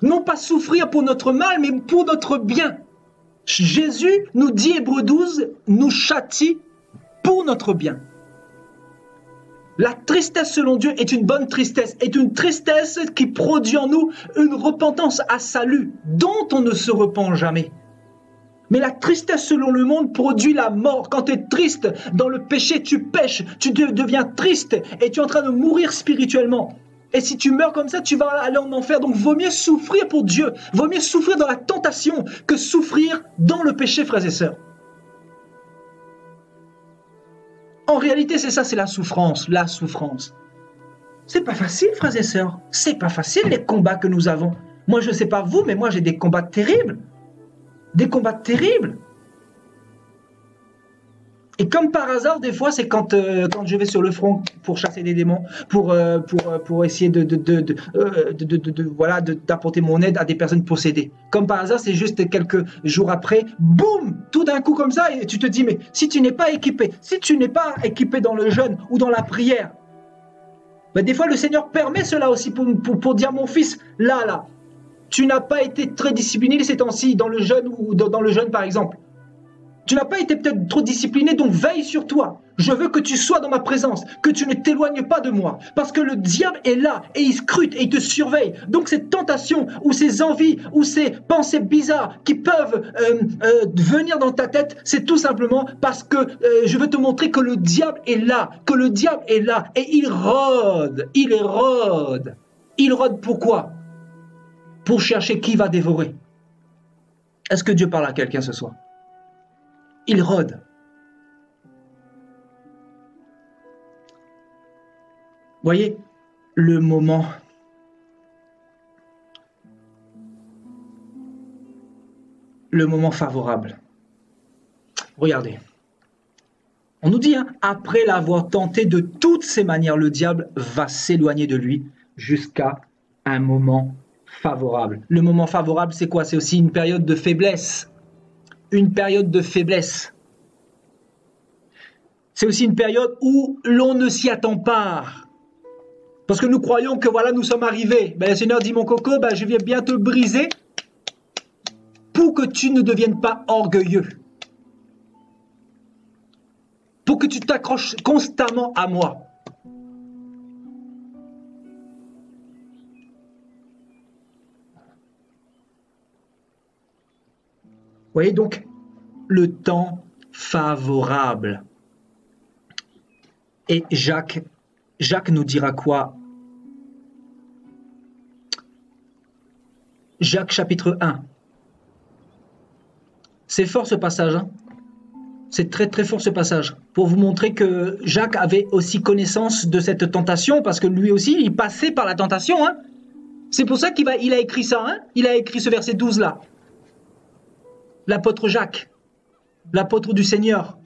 [SPEAKER 1] Non pas souffrir pour notre mal, mais pour notre bien. Jésus, nous dit Hébreux 12, nous châtie pour notre bien. La tristesse selon Dieu est une bonne tristesse, est une tristesse qui produit en nous une repentance à salut, dont on ne se repent jamais. Mais la tristesse selon le monde produit la mort. Quand tu es triste dans le péché, tu pèches, tu deviens triste et tu es en train de mourir spirituellement. Et si tu meurs comme ça, tu vas aller en enfer. Donc vaut mieux souffrir pour Dieu, vaut mieux souffrir dans la tentation que souffrir dans le péché, frères et sœurs. En réalité, c'est ça, c'est la souffrance, la souffrance. C'est pas facile, frères et sœurs. C'est pas facile les combats que nous avons. Moi, je sais pas vous, mais moi j'ai des combats terribles. Des combats terribles. Et comme par hasard, des fois, c'est quand je vais sur le front pour chasser des démons, pour essayer d'apporter mon aide à des personnes possédées. Comme par hasard, c'est juste quelques jours après, boum, tout d'un coup comme ça, et tu te dis, mais si tu n'es pas équipé dans le jeûne ou dans la prière, ben des fois le Seigneur permet cela aussi pour dire, mon fils, là, tu n'as pas été très discipliné ces temps-ci dans le jeûne ou dans le jeûne par exemple. Tu n'as pas été peut-être trop discipliné, donc veille sur toi. Je veux que tu sois dans ma présence, que tu ne t'éloignes pas de moi. Parce que le diable est là et il scrute et il te surveille. Donc ces tentations ou ces envies ou ces pensées bizarres qui peuvent venir dans ta tête, c'est tout simplement parce que je veux te montrer que le diable est là, que le diable est là et il rôde, il érode. Il rôde pourquoi? Pour chercher qui va dévorer. Est-ce que Dieu parle à quelqu'un ce soir? Il rôde. Voyez, le moment favorable. Regardez. On nous dit, hein, après l'avoir tenté de toutes ses manières, le diable va s'éloigner de lui jusqu'à un moment favorable. Le moment favorable, c'est quoi? C'est aussi une période de faiblesse. Une période de faiblesse. C'est aussi une période où l'on ne s'y attend pas. Parce que nous croyons que voilà, nous sommes arrivés. Ben, le Seigneur dit, mon coco, ben, je viens bien te briser pour que tu ne deviennes pas orgueilleux. Pour que tu t'accroches constamment à moi. Vous voyez donc le temps favorable. Et Jacques nous dira quoi? Jacques chapitre 1. C'est fort ce passage. Hein? C'est très très fort ce passage. Pour vous montrer que Jacques avait aussi connaissance de cette tentation, parce que lui aussi, il passait par la tentation. Hein? C'est pour ça qu'il a écrit ça. Hein? Il a écrit ce verset 12 là. L'apôtre Jacques, l'apôtre du Seigneur,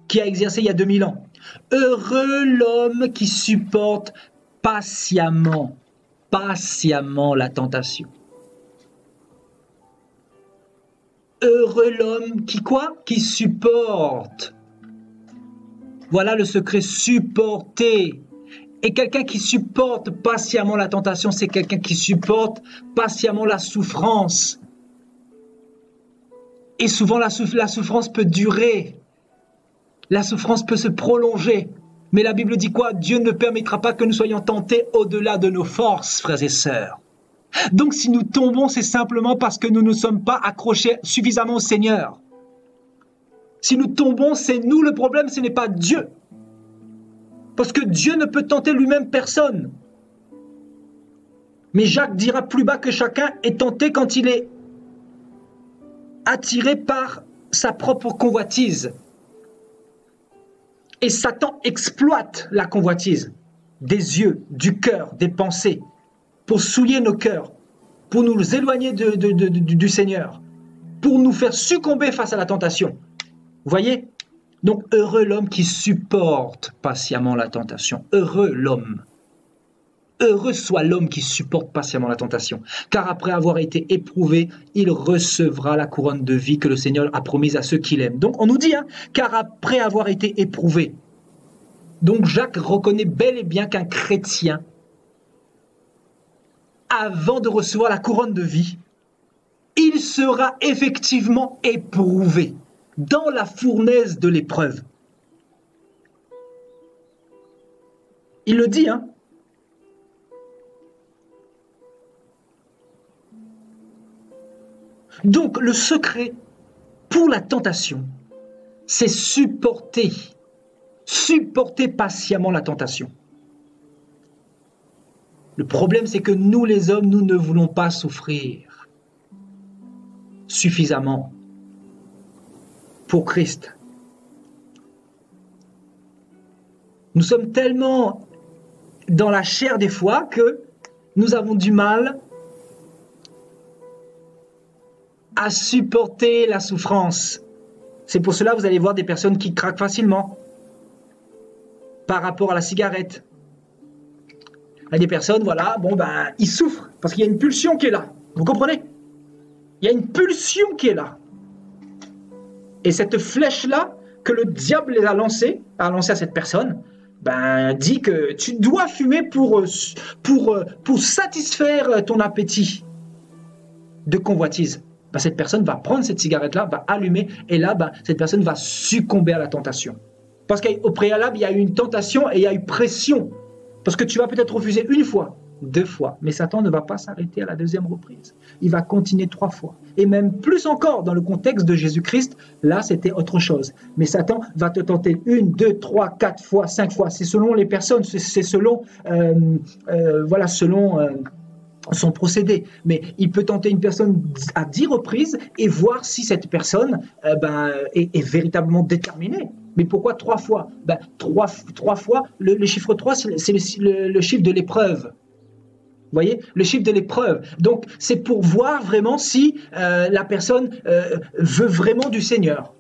[SPEAKER 1] qui a exercé il y a 2000 ans. Heureux l'homme qui supporte patiemment la tentation. Heureux l'homme qui quoi? Qui supporte. Voilà le secret, supporter. Et quelqu'un qui supporte patiemment la tentation, c'est quelqu'un qui supporte patiemment la souffrance. Et souvent la souffrance peut durer. La souffrance peut se prolonger. Mais la Bible dit quoi? Dieu ne permettra pas que nous soyons tentés au-delà de nos forces, frères et sœurs. Donc si nous tombons, c'est simplement parce que nous ne sommes pas accrochés suffisamment au Seigneur. Si nous tombons, c'est nous le problème, ce n'est pas Dieu. Parce que Dieu ne peut tenter lui-même personne. Mais Jacques dira plus bas que chacun est tenté quand il est attiré par sa propre convoitise. Et Satan exploite la convoitise des yeux, du cœur, des pensées, pour souiller nos cœurs, pour nous éloigner du Seigneur, pour nous faire succomber face à la tentation. Vous voyez? Donc heureux l'homme qui supporte patiemment la tentation. Heureux l'homme. Heureux soit l'homme qui supporte patiemment la tentation, car après avoir été éprouvé, il recevra la couronne de vie que le Seigneur a promise à ceux qui l'aiment. Donc on nous dit, hein, car après avoir été éprouvé. Donc Jacques reconnaît bel et bien qu'un chrétien, avant de recevoir la couronne de vie, il sera effectivement éprouvé dans la fournaise de l'épreuve. Il le dit, hein. Donc, le secret pour la tentation, c'est supporter patiemment la tentation. Le problème, c'est que nous, les hommes, nous ne voulons pas souffrir suffisamment pour Christ. Nous sommes tellement dans la chair des fois que nous avons du mal à supporter la souffrance. C'est pour cela que vous allez voir des personnes qui craquent facilement par rapport à la cigarette. Il y a des personnes, voilà, bon ben, ils souffrent parce qu'il y a une pulsion qui est là. Vous comprenez? Il y a une pulsion qui est là. Et cette flèche-là que le diable a lancée à cette personne, ben, dit que tu dois fumer pour satisfaire ton appétit de convoitise. ben, cette personne va prendre cette cigarette-là, va allumer, et là, ben, cette personne va succomber à la tentation. Parce qu'au préalable, il y a eu une tentation et il y a eu pression. Parce que tu vas peut-être refuser une fois, 2 fois, mais Satan ne va pas s'arrêter à la 2e reprise. Il va continuer 3 fois. Et même plus encore, dans le contexte de Jésus-Christ, là, c'était autre chose. Mais Satan va te tenter 1, 2, 3, 4 fois, 5 fois. C'est selon les personnes, c'est selon, voilà, selon son procédé. Mais il peut tenter une personne à 10 reprises et voir si cette personne est véritablement déterminée. Mais pourquoi 3 fois? 3 fois, le chiffre 3, c'est le chiffre de l'épreuve. Vous voyez, le chiffre de l'épreuve. Donc, c'est pour voir vraiment si la personne veut vraiment du Seigneur.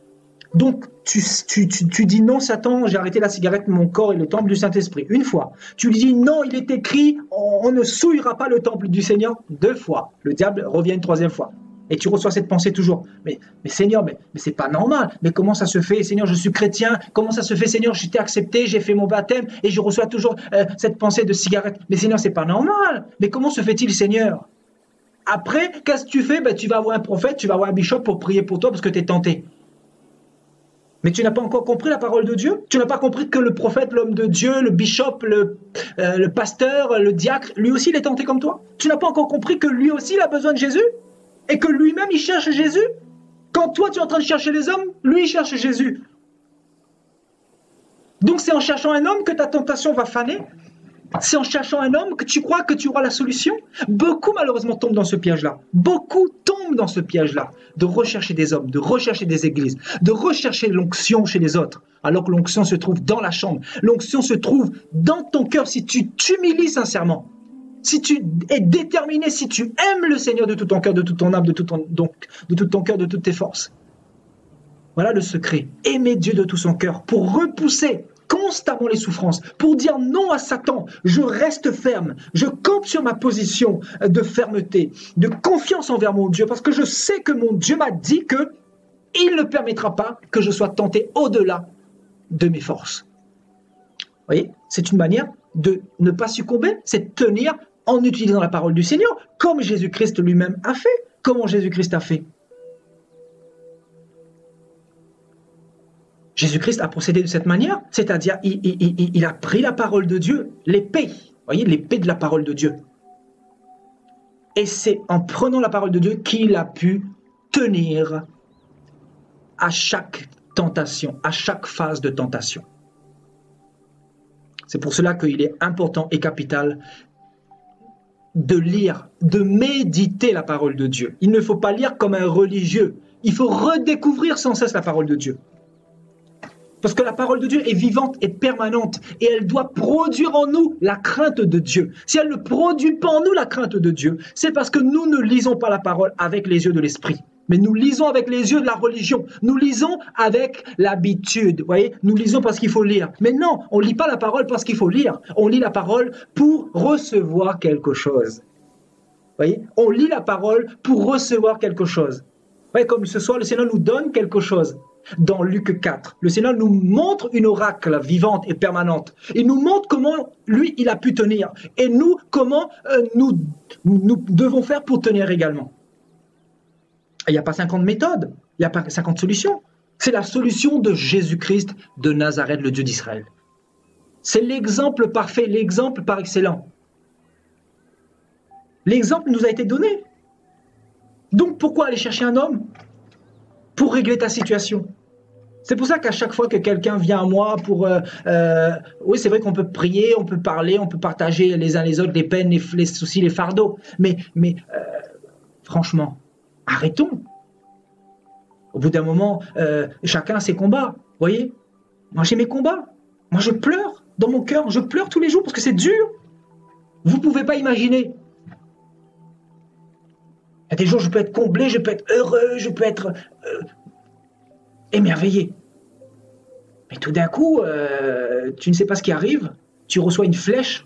[SPEAKER 1] Donc, tu dis non, Satan, j'ai arrêté la cigarette, mon corps est le temple du Saint-Esprit. 1 fois. Tu lui dis non, il est écrit, on ne souillera pas le temple du Seigneur. 2 fois. Le diable revient une 3e fois. Et tu reçois cette pensée toujours. Mais Seigneur, mais c'est pas normal. Mais comment ça se fait, Seigneur, je suis chrétien. Comment ça se fait, Seigneur, je t'ai accepté, j'ai fait mon baptême et je reçois toujours cette pensée de cigarette. Mais Seigneur, c'est pas normal. Mais comment se fait-il, Seigneur? Après, qu'est-ce que tu fais? Tu vas voir un prophète, tu vas voir un bishop pour prier pour toi parce que tu es tenté. Mais tu n'as pas encore compris la parole de Dieu? Tu n'as pas compris que le prophète, l'homme de Dieu, le bishop, le pasteur, le diacre, lui aussi, il est tenté comme toi? Tu n'as pas encore compris que lui aussi, il a besoin de Jésus? Et que lui-même, il cherche Jésus? Quand toi, tu es en train de chercher les hommes, lui, il cherche Jésus. Donc, c'est en cherchant un homme que ta tentation va faner? C'est en cherchant un homme que tu crois que tu auras la solution? Beaucoup, malheureusement, tombent dans ce piège-là. Beaucoup tombent dans ce piège-là de rechercher des hommes, de rechercher des églises, de rechercher l'onction chez les autres, alors que l'onction se trouve dans la chambre. L'onction se trouve dans ton cœur si tu t'humilies sincèrement. Si tu es déterminé, si tu aimes le Seigneur de tout ton cœur, de toute ton âme, de tout ton cœur, de toutes tes forces. Voilà le secret. Aimer Dieu de tout son cœur pour repousser constamment les souffrances, pour dire non à Satan. Je reste ferme, je campe sur ma position de fermeté, de confiance envers mon Dieu, parce que je sais que mon Dieu m'a dit que il ne permettra pas que je sois tenté au-delà de mes forces. Vous voyez, c'est une manière de ne pas succomber, c'est de tenir en utilisant la parole du Seigneur, comme Jésus-Christ lui-même a fait. Comment Jésus-Christ a fait? Jésus-Christ a procédé de cette manière, c'est-à-dire il a pris la parole de Dieu, l'épée, voyez, l'épée de la parole de Dieu. Et c'est en prenant la parole de Dieu qu'il a pu tenir à chaque tentation, à chaque phase de tentation. C'est pour cela qu'il est important et capital de lire, de méditer la parole de Dieu. Il ne faut pas lire comme un religieux. Il faut redécouvrir sans cesse la parole de Dieu. Parce que la parole de Dieu est vivante et permanente et elle doit produire en nous la crainte de Dieu. Si elle ne produit pas en nous la crainte de Dieu, c'est parce que nous ne lisons pas la parole avec les yeux de l'esprit. Mais nous lisons avec les yeux de la religion. Nous lisons avec l'habitude. Vous voyez, nous lisons parce qu'il faut lire. Mais non, on ne lit pas la parole parce qu'il faut lire. On lit la parole pour recevoir quelque chose. Vous voyez, on lit la parole pour recevoir quelque chose. Vous voyez, comme ce soir, le Seigneur nous donne quelque chose. Dans Luc 4, le Seigneur nous montre une oracle vivante et permanente. Il nous montre comment lui, il a pu tenir. Et nous, comment nous devons faire pour tenir également. Il n'y a pas 50 méthodes, il n'y a pas 50 solutions. C'est la solution de Jésus-Christ de Nazareth, le Dieu d'Israël. C'est l'exemple parfait, l'exemple par excellence. L'exemple nous a été donné. Donc pourquoi aller chercher un homme? Pour régler ta situation. C'est pour ça qu'à chaque fois que quelqu'un vient à moi pour... oui, c'est vrai qu'on peut prier, on peut parler, on peut partager les uns les autres les peines, les soucis, les fardeaux. Mais franchement, arrêtons. Au bout d'un moment, chacun a ses combats. Vous voyez? Moi, j'ai mes combats. Moi, je pleure dans mon cœur. Je pleure tous les jours parce que c'est dur. Vous ne pouvez pas imaginer. Il y a des jours, je peux être comblé, je peux être heureux, je peux être émerveillé. Mais tout d'un coup, tu ne sais pas ce qui arrive, tu reçois une flèche,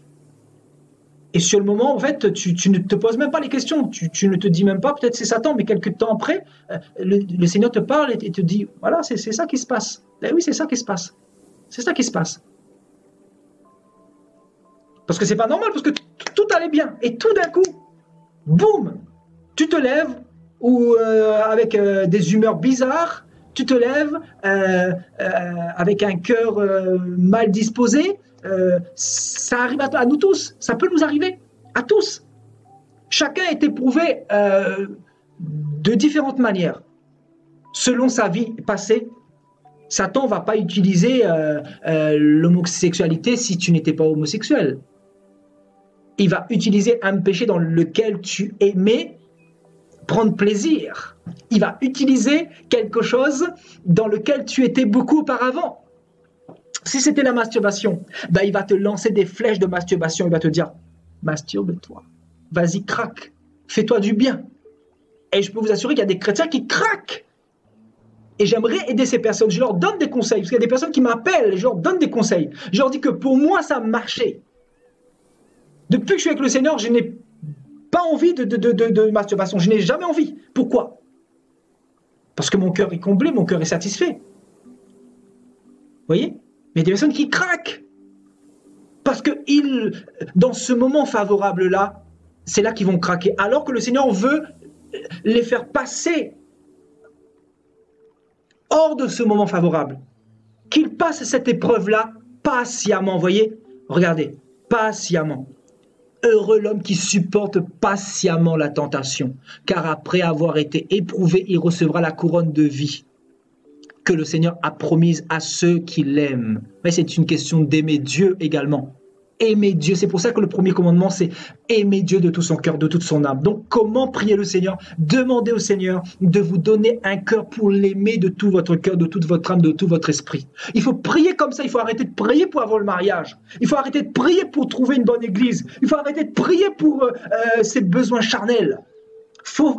[SPEAKER 1] et sur le moment, en fait, tu ne te poses même pas les questions, tu ne te dis même pas, peut-être c'est Satan, mais quelques temps après, le Seigneur te parle et te dit, voilà, c'est ça qui se passe. Eh oui, c'est ça qui se passe. C'est ça qui se passe. Parce que c'est pas normal, parce que tout allait bien, et tout d'un coup, boum, tu te lèves, ou avec des humeurs bizarres, tu te lèves avec un cœur mal disposé. Ça arrive à nous tous, ça peut nous arriver, à tous. Chacun est éprouvé de différentes manières. Selon sa vie passée, Satan ne va pas utiliser l'homosexualité si tu n'étais pas homosexuel. Il va utiliser un péché dans lequel tu aimais prendre plaisir. Il va utiliser quelque chose dans lequel tu étais beaucoup auparavant. Si c'était la masturbation, ben il va te lancer des flèches de masturbation. Il va te dire, masturbe-toi, vas-y, craque, fais-toi du bien. Et je peux vous assurer qu'il y a des chrétiens qui craquent. Et j'aimerais aider ces personnes. Je leur donne des conseils. Parce qu'il y a des personnes qui m'appellent. Je leur donne des conseils. Je leur dis que pour moi, ça a marché. Depuis que je suis avec le Seigneur, je n'ai pas envie de masturbation. Je n'ai jamais envie. Pourquoi? Parce que mon cœur est comblé, mon cœur est satisfait. Vous voyez? Mais il y a des personnes qui craquent. Parce que dans ce moment favorable-là, c'est là qu'ils vont craquer. Alors que le Seigneur veut les faire passer hors de ce moment favorable. Qu'ils passent cette épreuve-là patiemment. Vous voyez? Regardez, patiemment. Heureux l'homme qui supporte patiemment la tentation, car après avoir été éprouvé, il recevra la couronne de vie que le Seigneur a promise à ceux qui l'aiment. Mais c'est une question d'aimer Dieu également. Aimer Dieu, c'est pour ça que le premier commandement, c'est aimer Dieu de tout son cœur, de toute son âme. Donc, comment prier le Seigneur? Demandez au Seigneur de vous donner un cœur pour l'aimer de tout votre cœur, de toute votre âme, de tout votre esprit. Il faut prier comme ça, il faut arrêter de prier pour avoir le mariage. Il faut arrêter de prier pour trouver une bonne église. Il faut arrêter de prier pour ses besoins charnels.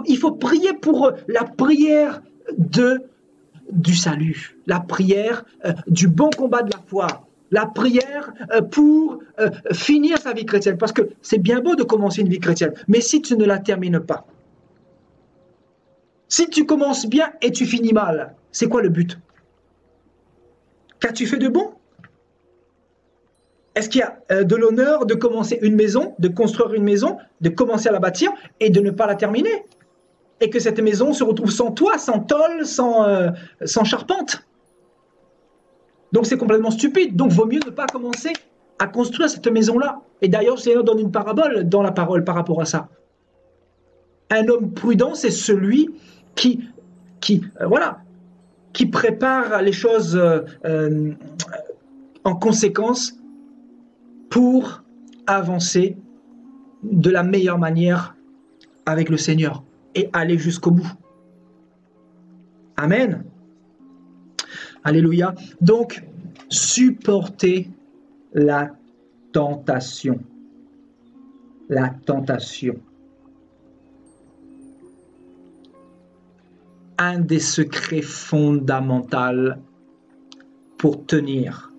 [SPEAKER 1] Il faut prier pour la prière du salut, la prière du bon combat de la foi. La prière pour finir sa vie chrétienne. Parce que c'est bien beau de commencer une vie chrétienne, mais si tu ne la termines pas, si tu commences bien et tu finis mal, c'est quoi le but? Qu'as-tu fait de bon? Est-ce qu'il y a de l'honneur de commencer une maison, de construire une maison, de commencer à la bâtir et de ne pas la terminer? Et que cette maison se retrouve sans toit, sans tôle, sans charpente? Donc c'est complètement stupide. Donc vaut mieux ne pas commencer à construire cette maison-là. Et d'ailleurs, le Seigneur donne une parabole dans la parole par rapport à ça. Un homme prudent, c'est celui qui prépare les choses en conséquence pour avancer de la meilleure manière avec le Seigneur et aller jusqu'au bout. Amen. Alléluia. Donc, supporter la tentation. La tentation. Un des secrets fondamentaux pour tenir.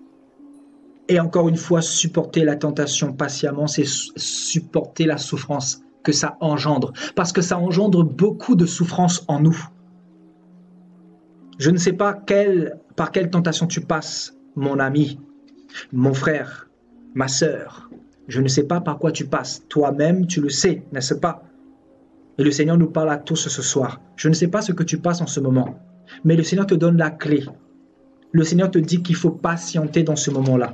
[SPEAKER 1] Et encore une fois, supporter la tentation patiemment, c'est supporter la souffrance que ça engendre. Parce que ça engendre beaucoup de souffrance en nous. Je ne sais pas par quelle tentation tu passes, mon ami, mon frère, ma sœur. Je ne sais pas par quoi tu passes. Toi-même, tu le sais, n'est-ce pas? Et le Seigneur nous parle à tous ce soir. Je ne sais pas ce que tu passes en ce moment, mais le Seigneur te donne la clé. Le Seigneur te dit qu'il faut patienter dans ce moment-là.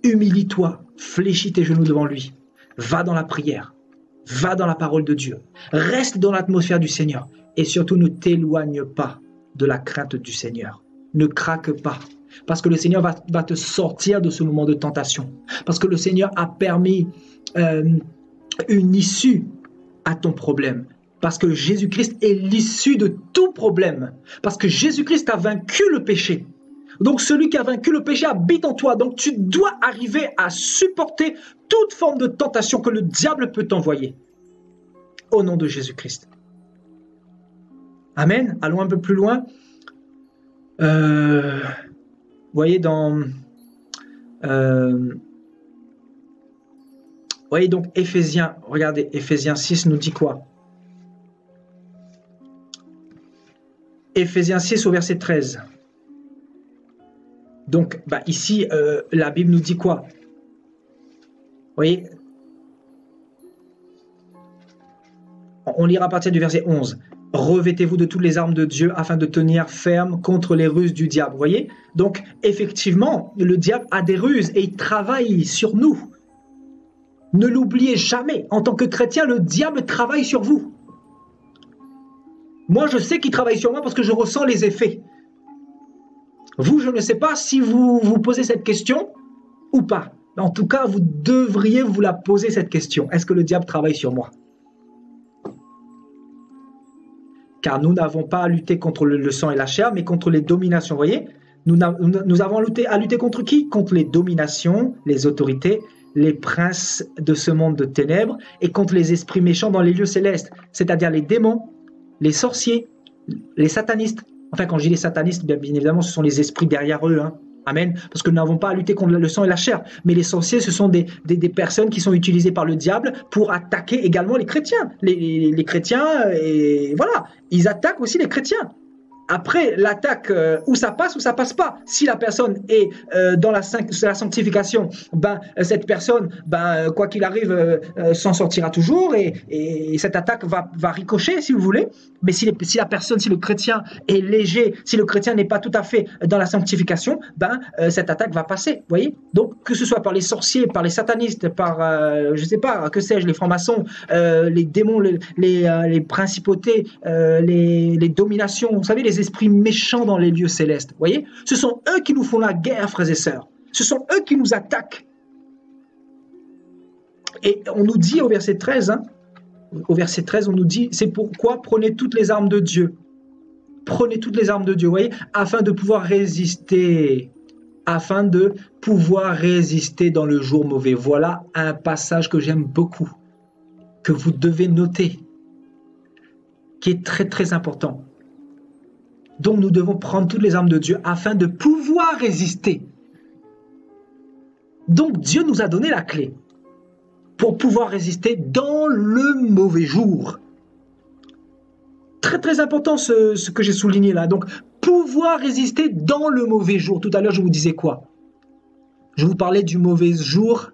[SPEAKER 1] Humilie-toi, fléchis tes genoux devant lui. Va dans la prière, va dans la parole de Dieu. Reste dans l'atmosphère du Seigneur. Et surtout, ne t'éloigne pas de la crainte du Seigneur. Ne craque pas. Parce que le Seigneur va te sortir de ce moment de tentation. Parce que le Seigneur a permis une issue à ton problème. Parce que Jésus-Christ est l'issue de tout problème. Parce que Jésus-Christ a vaincu le péché. Donc celui qui a vaincu le péché habite en toi. Donc tu dois arriver à supporter toute forme de tentation que le diable peut t'envoyer. Au nom de Jésus-Christ. Amen. Allons un peu plus loin. Vous voyez donc Éphésiens, regardez, Éphésiens 6 nous dit quoi? Éphésiens 6 au verset 13. Donc ici, la Bible nous dit quoi? Vous voyez, On lira à partir du verset 11. Revêtez-vous de toutes les armes de Dieu afin de tenir ferme contre les ruses du diable. Vous voyez? Donc, effectivement, le diable a des ruses et il travaille sur nous. Ne l'oubliez jamais. En tant que chrétien, le diable travaille sur vous. Moi, je sais qu'il travaille sur moi parce que je ressens les effets. Vous, je ne sais pas si vous vous posez cette question ou pas. En tout cas, vous devriez vous la poser cette question. Est-ce que le diable travaille sur moi? Car nous n'avons pas à lutter contre le sang et la chair, mais contre les dominations. Vous voyez, nous avons à lutter contre qui? Contre les dominations, les autorités, les princes de ce monde de ténèbres et contre les esprits méchants dans les lieux célestes, c'est-à-dire les démons, les sorciers, les satanistes. Enfin, quand je dis les satanistes, bien évidemment, ce sont les esprits derrière eux. Hein. Amen. Parce que nous n'avons pas à lutter contre le sang et la chair. Mais les sorciers, ce sont des personnes qui sont utilisées par le diable pour attaquer également les chrétiens. Les chrétiens, et voilà, ils attaquent aussi les chrétiens. Après, l'attaque, où ça passe pas. Si la personne est dans la sanctification, ben, cette personne, ben, quoi qu'il arrive, s'en sortira toujours et cette attaque va ricocher, si vous voulez. Mais si la personne, si le chrétien est léger, si le chrétien n'est pas tout à fait dans la sanctification, ben, cette attaque va passer, vous voyez. Donc, que ce soit par les sorciers, par les satanistes, par, je sais pas, que sais-je, les francs-maçons, les démons, les principautés, les dominations, vous savez, les esprits méchants dans les lieux célestes, vous voyez, ce sont eux qui nous font la guerre, frères et sœurs. Ce sont eux qui nous attaquent. Et on nous dit au verset 13, hein, on nous dit, c'est pourquoi prenez toutes les armes de Dieu. Prenez toutes les armes de Dieu, vous voyez, afin de pouvoir résister dans le jour mauvais. Voilà un passage que j'aime beaucoup, que vous devez noter, qui est très très important. Donc nous devons prendre toutes les armes de Dieu afin de pouvoir résister. Donc Dieu nous a donné la clé pour pouvoir résister dans le mauvais jour. Très très important ce que j'ai souligné là. Donc pouvoir résister dans le mauvais jour. Tout à l'heure je vous disais quoi? Je vous parlais du mauvais jour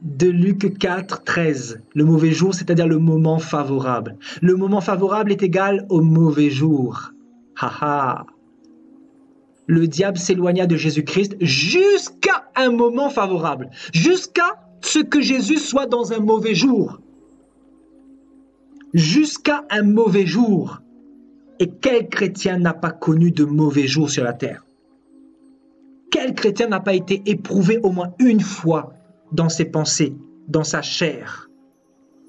[SPEAKER 1] de Luc 4, 13. Le mauvais jour, c'est-à-dire le moment favorable. Le moment favorable est égal au mauvais jour. Haha. Le diable s'éloigna de Jésus-Christ jusqu'à un moment favorable. Jusqu'à ce que Jésus soit dans un mauvais jour. Jusqu'à un mauvais jour. Et quel chrétien n'a pas connu de mauvais jours sur la terre? Quel chrétien n'a pas été éprouvé au moins une fois dans ses pensées, dans sa chair,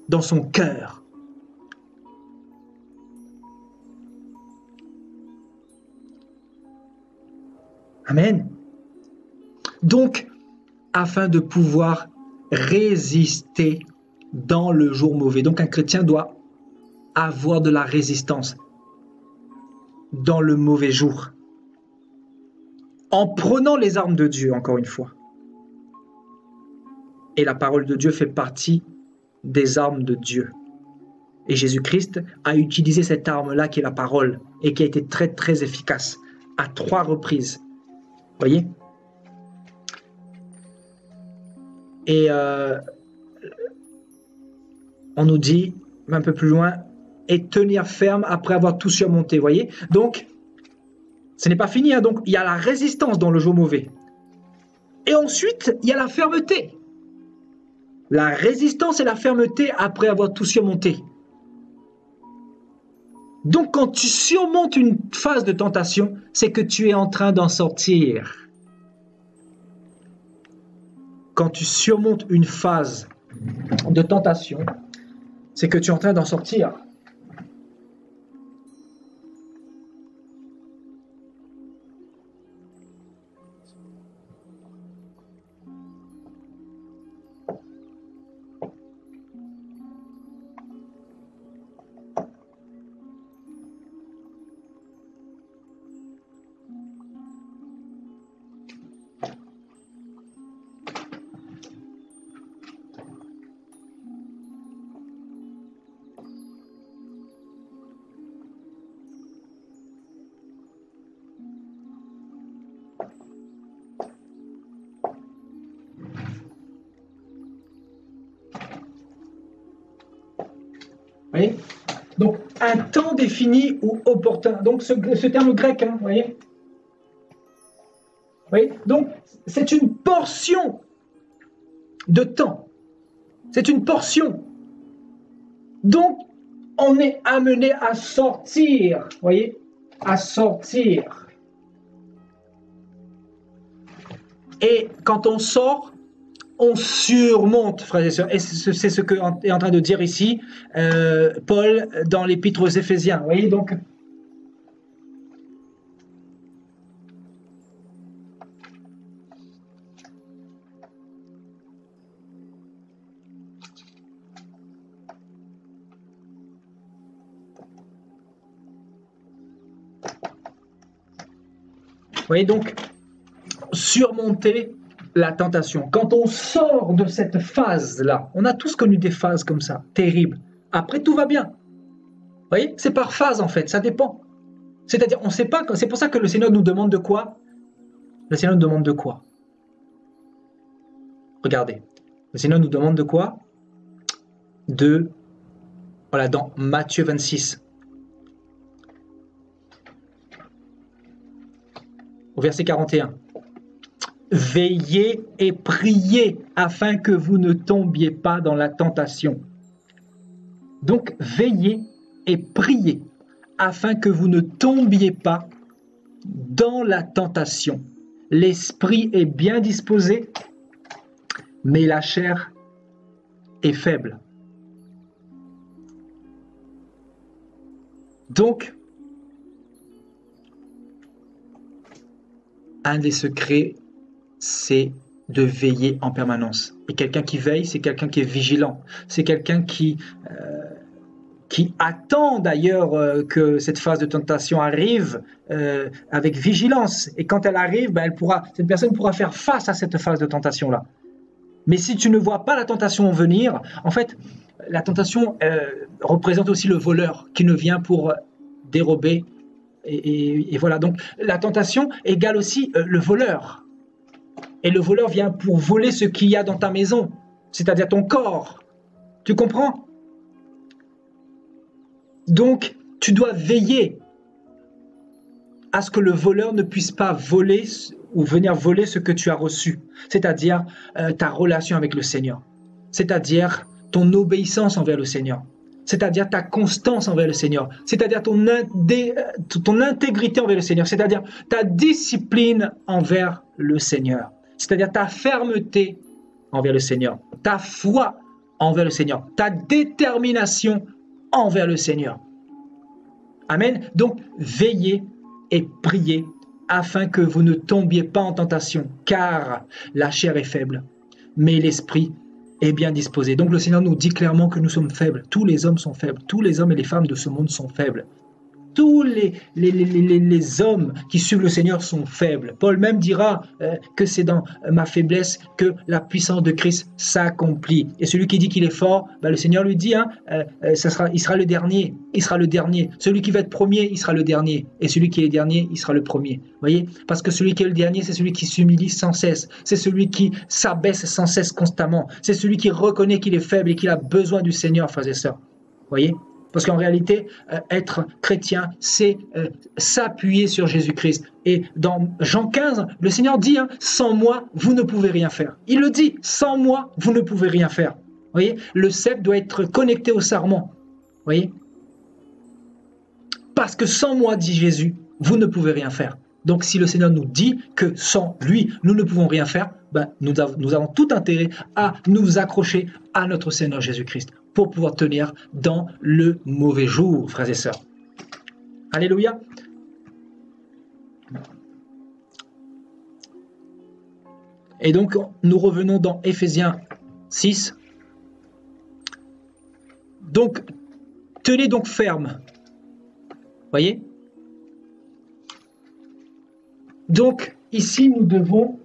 [SPEAKER 1] dans son cœur? Amen. Donc, afin de pouvoir résister dans le jour mauvais, donc un chrétien doit avoir de la résistance dans le mauvais jour, en prenant les armes de Dieu, encore une fois. Et la parole de Dieu fait partie des armes de Dieu. Et Jésus-Christ a utilisé cette arme-là qui est la parole et qui a été très très efficace à 3 reprises. Vous voyez? Et on nous dit un peu plus loin, et tenir ferme après avoir tout surmonté. Vous voyez? Donc, ce n'est pas fini. Hein, donc, il y a la résistance dans le jour mauvais. Et ensuite, il y a la fermeté. La résistance et la fermeté après avoir tout surmonté. Donc, quand tu surmontes une phase de tentation, c'est que tu es en train d'en sortir. Quand tu surmontes une phase de tentation, c'est que tu es en train d'en sortir. voyez? Donc, un temps défini ou opportun. Donc, ce terme grec, hein, vous voyez? Donc, c'est une portion de temps. C'est une portion. Donc, on est amené à sortir, vous voyez? À sortir. Et quand on sort, on surmonte, frères et sœurs. Et c'est ce qu'est en train de dire ici Paul dans l'épître aux Éphésiens. Vous voyez, donc... Vous voyez, donc, surmonter la tentation. Quand on sort de cette phase-là, on a tous connu des phases comme ça, terribles. Après, tout va bien. Vous voyez, c'est par phase en fait, ça dépend. C'est-à-dire, on ne sait pas, c'est pour ça que le Seigneur nous demande de quoi? Le Seigneur nous demande de quoi? Regardez, le Seigneur nous demande de quoi? Voilà, dans Matthieu 26. Au verset 41. Veillez et priez afin que vous ne tombiez pas dans la tentation. Donc, veillez et priez afin que vous ne tombiez pas dans la tentation. L'esprit est bien disposé, mais la chair est faible. Donc, un des secrets, c'est de veiller en permanence. Et quelqu'un qui veille, c'est quelqu'un qui est vigilant. C'est quelqu'un qui attend d'ailleurs que cette phase de tentation arrive avec vigilance. Et quand elle arrive, cette personne pourra faire face à cette phase de tentation-là. Mais si tu ne vois pas la tentation venir, en fait, la tentation représente aussi le voleur qui ne vient pour dérober. Et voilà, donc la tentation égale aussi le voleur. Et le voleur vient pour voler ce qu'il y a dans ta maison, c'est-à-dire ton corps. Tu comprends? Donc, tu dois veiller à ce que le voleur ne puisse pas voler ou venir voler ce que tu as reçu, c'est-à-dire ta relation avec le Seigneur, c'est-à-dire ton obéissance envers le Seigneur, c'est-à-dire ta constance envers le Seigneur, c'est-à-dire ton intégrité envers le Seigneur, c'est-à-dire ta discipline envers le Seigneur, c'est-à-dire ta fermeté envers le Seigneur, ta foi envers le Seigneur, ta détermination envers le Seigneur. Amen. Donc, veillez et priez afin que vous ne tombiez pas en tentation, car la chair est faible, mais l'esprit est bien disposé. Donc le Seigneur nous dit clairement que nous sommes faibles. Tous les hommes sont faibles. Tous les hommes et les femmes de ce monde sont faibles. Tous les hommes qui suivent le Seigneur sont faibles. Paul même dira que c'est dans ma faiblesse que la puissance de Christ s'accomplit. Et celui qui dit qu'il est fort, le Seigneur lui dit, il sera le dernier. Il sera le dernier. Celui qui va être premier, il sera le dernier. Et celui qui est dernier, il sera le premier. Voyez? Parce que celui qui est le dernier, c'est celui qui s'humilie sans cesse. C'est celui qui s'abaisse sans cesse constamment. C'est celui qui reconnaît qu'il est faible et qu'il a besoin du Seigneur, frères et sœurs. Voyez? Parce qu'en réalité, être chrétien, c'est s'appuyer sur Jésus-Christ. Et dans Jean 15, le Seigneur dit, sans moi, vous ne pouvez rien faire. Il le dit, sans moi, vous ne pouvez rien faire. Vous voyez, le cep doit être connecté au sarment. Vous voyez? Parce que sans moi, dit Jésus, vous ne pouvez rien faire. Donc si le Seigneur nous dit que sans lui, nous ne pouvons rien faire, nous avons tout intérêt à nous accrocher à notre Seigneur Jésus-Christ pour pouvoir tenir dans le mauvais jour, frères et sœurs. Alléluia. Et donc, nous revenons dans Éphésiens 6. Donc, tenez donc ferme. Voyez? Donc, ici, nous devons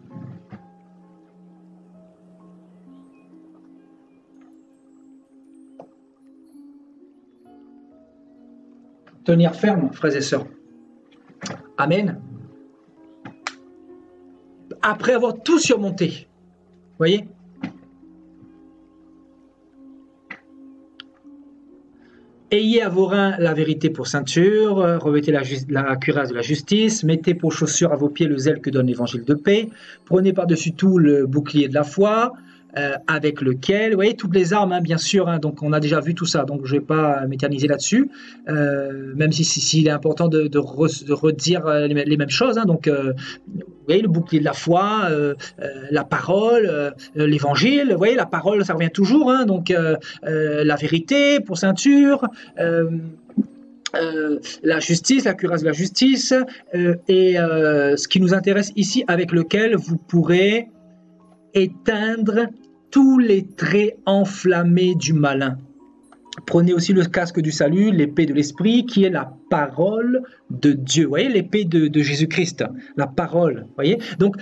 [SPEAKER 1] tenir ferme, frères et sœurs. Amen. Après avoir tout surmonté, voyez? Ayez à vos reins la vérité pour ceinture, revêtez la cuirasse de la justice, mettez pour chaussure à vos pieds le zèle que donne l'évangile de paix, prenez par-dessus tout le bouclier de la foi, avec lequel, vous voyez, toutes les armes, hein, bien sûr, hein, donc on a déjà vu tout ça, donc je ne vais pas m'éterniser là-dessus, même si il est important de redire les mêmes choses, hein, donc vous voyez, le bouclier de la foi, la parole, l'évangile, vous voyez, la parole, ça revient toujours, hein, donc la vérité pour ceinture, la justice, la cuirasse de la justice, et ce qui nous intéresse ici, avec lequel vous pourrez éteindre tous les traits enflammés du malin. Prenez aussi le casque du salut, l'épée de l'esprit, qui est la parole de Dieu. Vous voyez, l'épée de Jésus-Christ, la parole. Vous voyez, donc,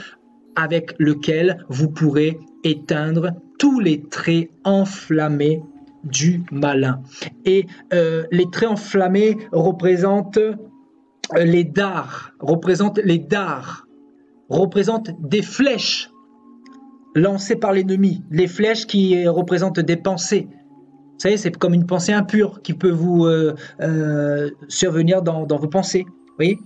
[SPEAKER 1] avec lequel vous pourrez éteindre tous les traits enflammés du malin. Et les traits enflammés représentent les dards, représentent des flèches lancées par l'ennemi, les flèches qui représentent des pensées. Vous savez, c'est comme une pensée impure qui peut vous survenir dans vos pensées. Vous voyez,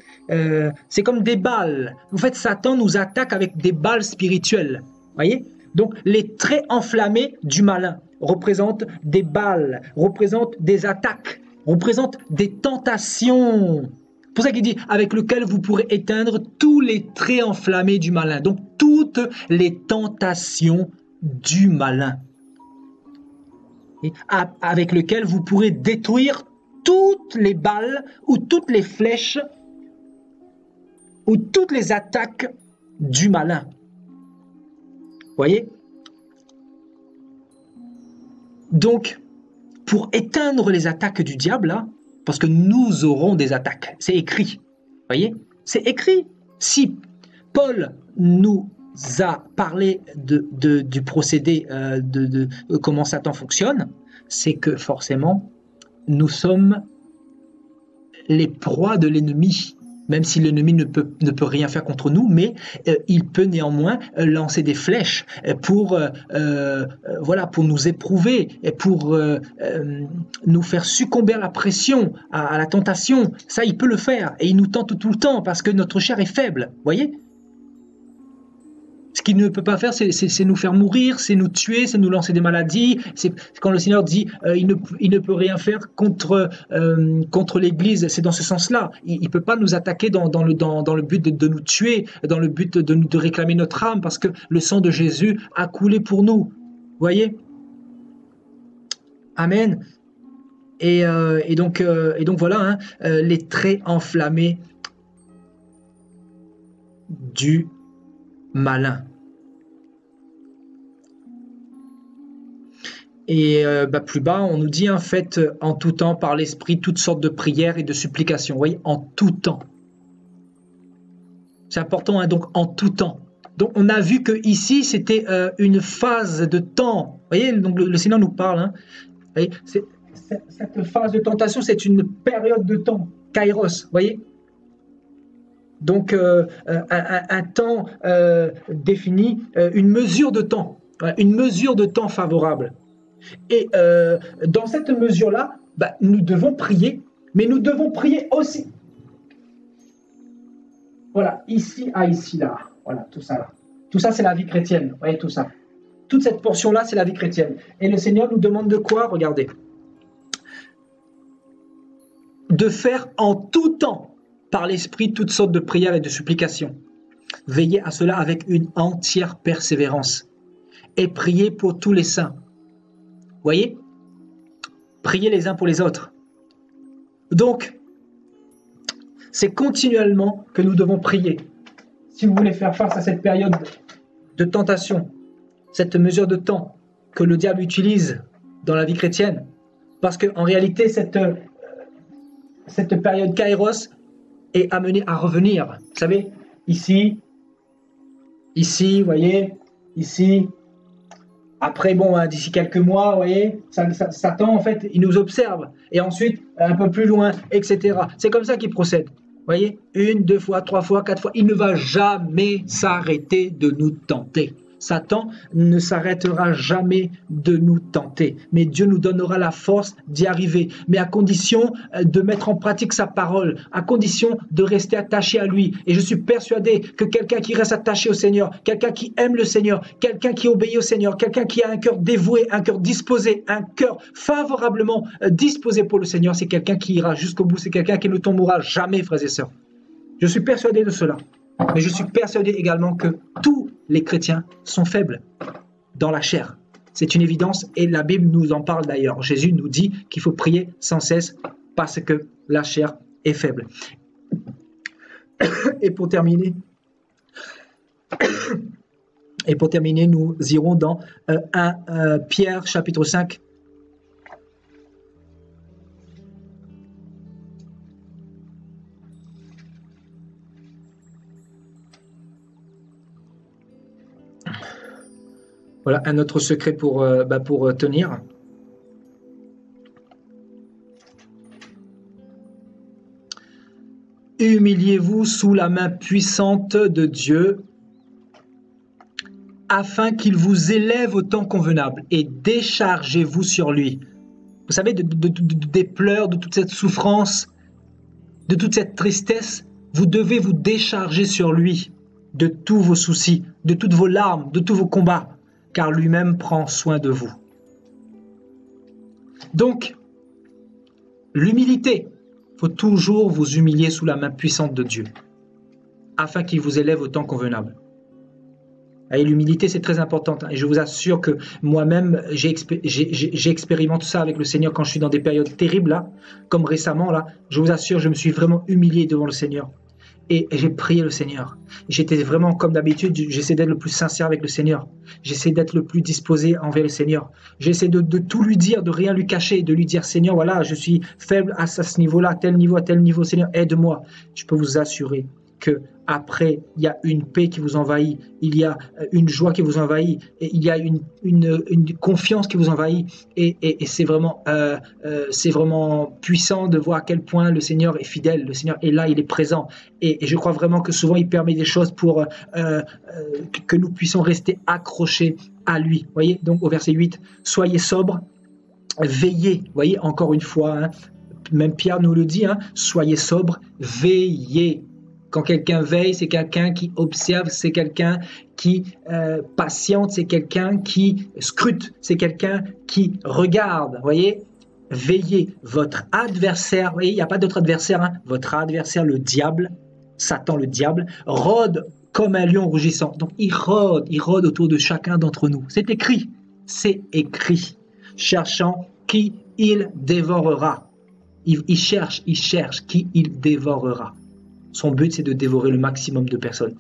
[SPEAKER 1] c'est comme des balles. En fait, Satan nous attaque avec des balles spirituelles. Vous voyez, donc les traits enflammés du malin représentent des balles, représentent des attaques, représentent des tentations. C'est pour ça qu'il dit avec lequel vous pourrez éteindre tous les traits enflammés du malin. Donc toutes les tentations du malin. Et avec lequel vous pourrez détruire toutes les balles ou toutes les flèches ou toutes les attaques du malin. Vous voyez? Donc, pour éteindre les attaques du diable, là, parce que nous aurons des attaques, c'est écrit. Vous voyez? C'est écrit. Si Paul nous a parlé du procédé de comment Satan fonctionne, c'est que forcément, nous sommes les proies de l'ennemi. Même si l'ennemi ne peut rien faire contre nous, mais il peut néanmoins lancer des flèches pour nous éprouver, et pour nous faire succomber à la pression, à la tentation. Ça, il peut le faire, et il nous tente tout le temps, parce que notre chair est faible, voyez ? Ce qu'il ne peut pas faire, c'est nous faire mourir, c'est nous tuer, c'est nous lancer des maladies. C'est quand le Seigneur dit il ne peut rien faire contre l'Église, c'est dans ce sens-là. Il ne peut pas nous attaquer dans le but de nous tuer, dans le but de réclamer notre âme, parce que le sang de Jésus a coulé pour nous. Vous voyez ? Amen. Et donc voilà, hein, les traits enflammés du malin. Et plus bas, on nous dit, en fait, en tout temps, par l'Esprit, toutes sortes de prières et de supplications. Vous voyez, en tout temps. C'est important, hein, donc en tout temps. Donc on a vu que ici c'était une phase de temps. Vous voyez, donc le Seigneur nous parle. Hein. Vous voyez, cette phase de tentation, c'est une période de temps, kairos. Vous voyez. Donc un temps défini, une mesure de temps, une mesure de temps favorable. Et dans cette mesure-là, nous devons prier, mais nous devons prier aussi. Voilà, ici à ici là, voilà, tout ça là. Tout ça, c'est la vie chrétienne, vous voyez tout ça. Toute cette portion-là, c'est la vie chrétienne. Et le Seigneur nous demande de quoi? Regardez. De faire en tout temps, par l'Esprit, toutes sortes de prières et de supplications. Veillez à cela avec une entière persévérance. Et priez pour tous les saints. Vous voyez? Priez les uns pour les autres. Donc, c'est continuellement que nous devons prier. Si vous voulez faire face à cette période de tentation, cette mesure de temps que le diable utilise dans la vie chrétienne, parce qu'en réalité, cette période kairos est amenée à revenir. Vous savez, ici, vous voyez, ici. Après, bon, d'ici quelques mois, vous voyez, Satan, en fait, il nous observe. Et ensuite, un peu plus loin, etc. C'est comme ça qu'il procède. Vous voyez, 1, 2 fois, 3 fois, 4 fois. Il ne va jamais s'arrêter de nous tenter. Satan ne s'arrêtera jamais de nous tenter, mais Dieu nous donnera la force d'y arriver, mais à condition de mettre en pratique sa parole, à condition de rester attaché à lui. Et je suis persuadé que quelqu'un qui reste attaché au Seigneur, quelqu'un qui aime le Seigneur, quelqu'un qui obéit au Seigneur, quelqu'un qui a un cœur dévoué, un cœur disposé, un cœur favorablement disposé pour le Seigneur, c'est quelqu'un qui ira jusqu'au bout, c'est quelqu'un qui ne tombera jamais, frères et sœurs. Je suis persuadé de cela. Mais je suis persuadé également que tous les chrétiens sont faibles dans la chair. C'est une évidence et la Bible nous en parle d'ailleurs. Jésus nous dit qu'il faut prier sans cesse parce que la chair est faible. Et pour terminer, nous irons dans 1 Pierre chapitre 5. Voilà un autre secret pour tenir. Humiliez-vous sous la main puissante de Dieu afin qu'il vous élève au temps convenable et déchargez-vous sur lui. Vous savez, des pleurs, de toute cette souffrance, de toute cette tristesse, vous devez vous décharger sur lui de tous vos soucis, de toutes vos larmes, de tous vos combats, car lui-même prend soin de vous. Donc, l'humilité, il faut toujours vous humilier sous la main puissante de Dieu, afin qu'il vous élève au temps convenable. Et l'humilité, c'est très important. Et je vous assure que moi-même, j'expérimente ça avec le Seigneur quand je suis dans des périodes terribles, là, comme récemment, là. Je vous assure, je me suis vraiment humilié devant le Seigneur. Et j'ai prié le Seigneur. J'étais vraiment comme d'habitude, j'essaie d'être le plus sincère avec le Seigneur. J'essaie d'être le plus disposé envers le Seigneur. J'essaie de tout lui dire, de rien lui cacher, de lui dire, Seigneur, voilà, je suis faible à ce niveau-là, à tel niveau, Seigneur, aide-moi. Je peux vous assurer que après, il y a une paix qui vous envahit, il y a une joie qui vous envahit, et il y a une confiance qui vous envahit, et c'est vraiment puissant de voir à quel point le Seigneur est fidèle, le Seigneur est là, il est présent, et je crois vraiment que souvent il permet des choses pour que nous puissions rester accrochés à lui. Vous voyez, donc au verset 8, soyez sobres, veillez, vous voyez, encore une fois, hein, même Pierre nous le dit, hein, soyez sobres, veillez. Quand quelqu'un veille, c'est quelqu'un qui observe, c'est quelqu'un qui patiente, c'est quelqu'un qui scrute, c'est quelqu'un qui regarde. Voyez, veillez. Votre adversaire, voyez, il n'y a pas d'autre adversaire, hein, votre adversaire, le diable, Satan le diable, rôde comme un lion rougissant. Donc il rôde autour de chacun d'entre nous. C'est écrit, cherchant qui il dévorera. Il cherche qui il dévorera. Son but, c'est de dévorer le maximum de personnes.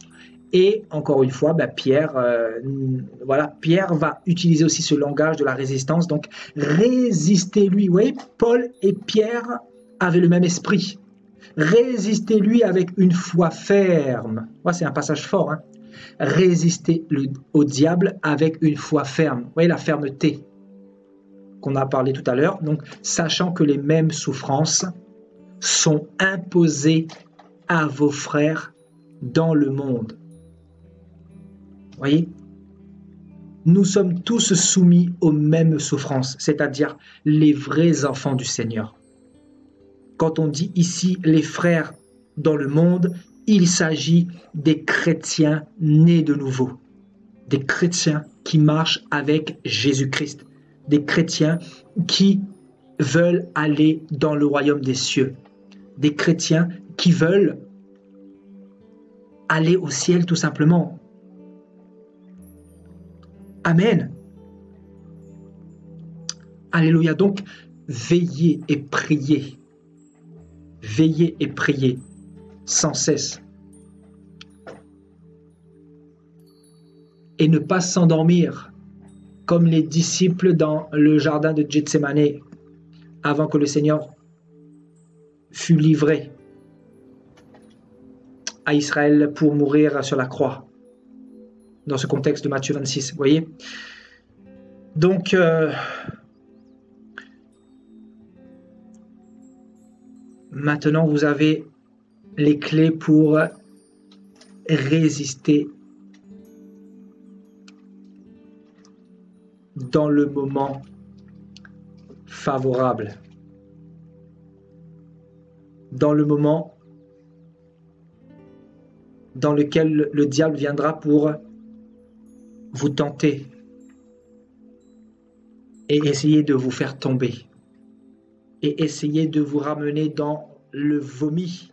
[SPEAKER 1] Et encore une fois, Pierre va utiliser aussi ce langage de la résistance. Donc, résistez-lui. Vous voyez, Paul et Pierre avaient le même esprit. Résistez-lui avec une foi ferme. C'est un passage fort. Hein. Résistez au diable avec une foi ferme. Vous voyez la fermeté qu'on a parlé tout à l'heure. Donc, sachant que les mêmes souffrances sont imposées à vos frères dans le monde. Voyez, nous sommes tous soumis aux mêmes souffrances, c'est-à-dire les vrais enfants du Seigneur. Quand on dit ici les frères dans le monde, il s'agit des chrétiens nés de nouveau, des chrétiens qui marchent avec Jésus-Christ, des chrétiens qui veulent aller dans le royaume des cieux, des chrétiens qui veulent aller au ciel tout simplement. Amen. Alléluia. Donc, veillez et priez. Veillez et priez sans cesse. Et ne pas s'endormir comme les disciples dans le jardin de Gethsémane avant que le Seigneur fût livré à Israël pour mourir sur la croix, dans ce contexte de Matthieu 26, vous voyez. Donc, maintenant, vous avez les clés pour résister dans le moment favorable, dans le moment dans lequel le diable viendra pour vous tenter et essayer de vous faire tomber et essayer de vous ramener dans le vomi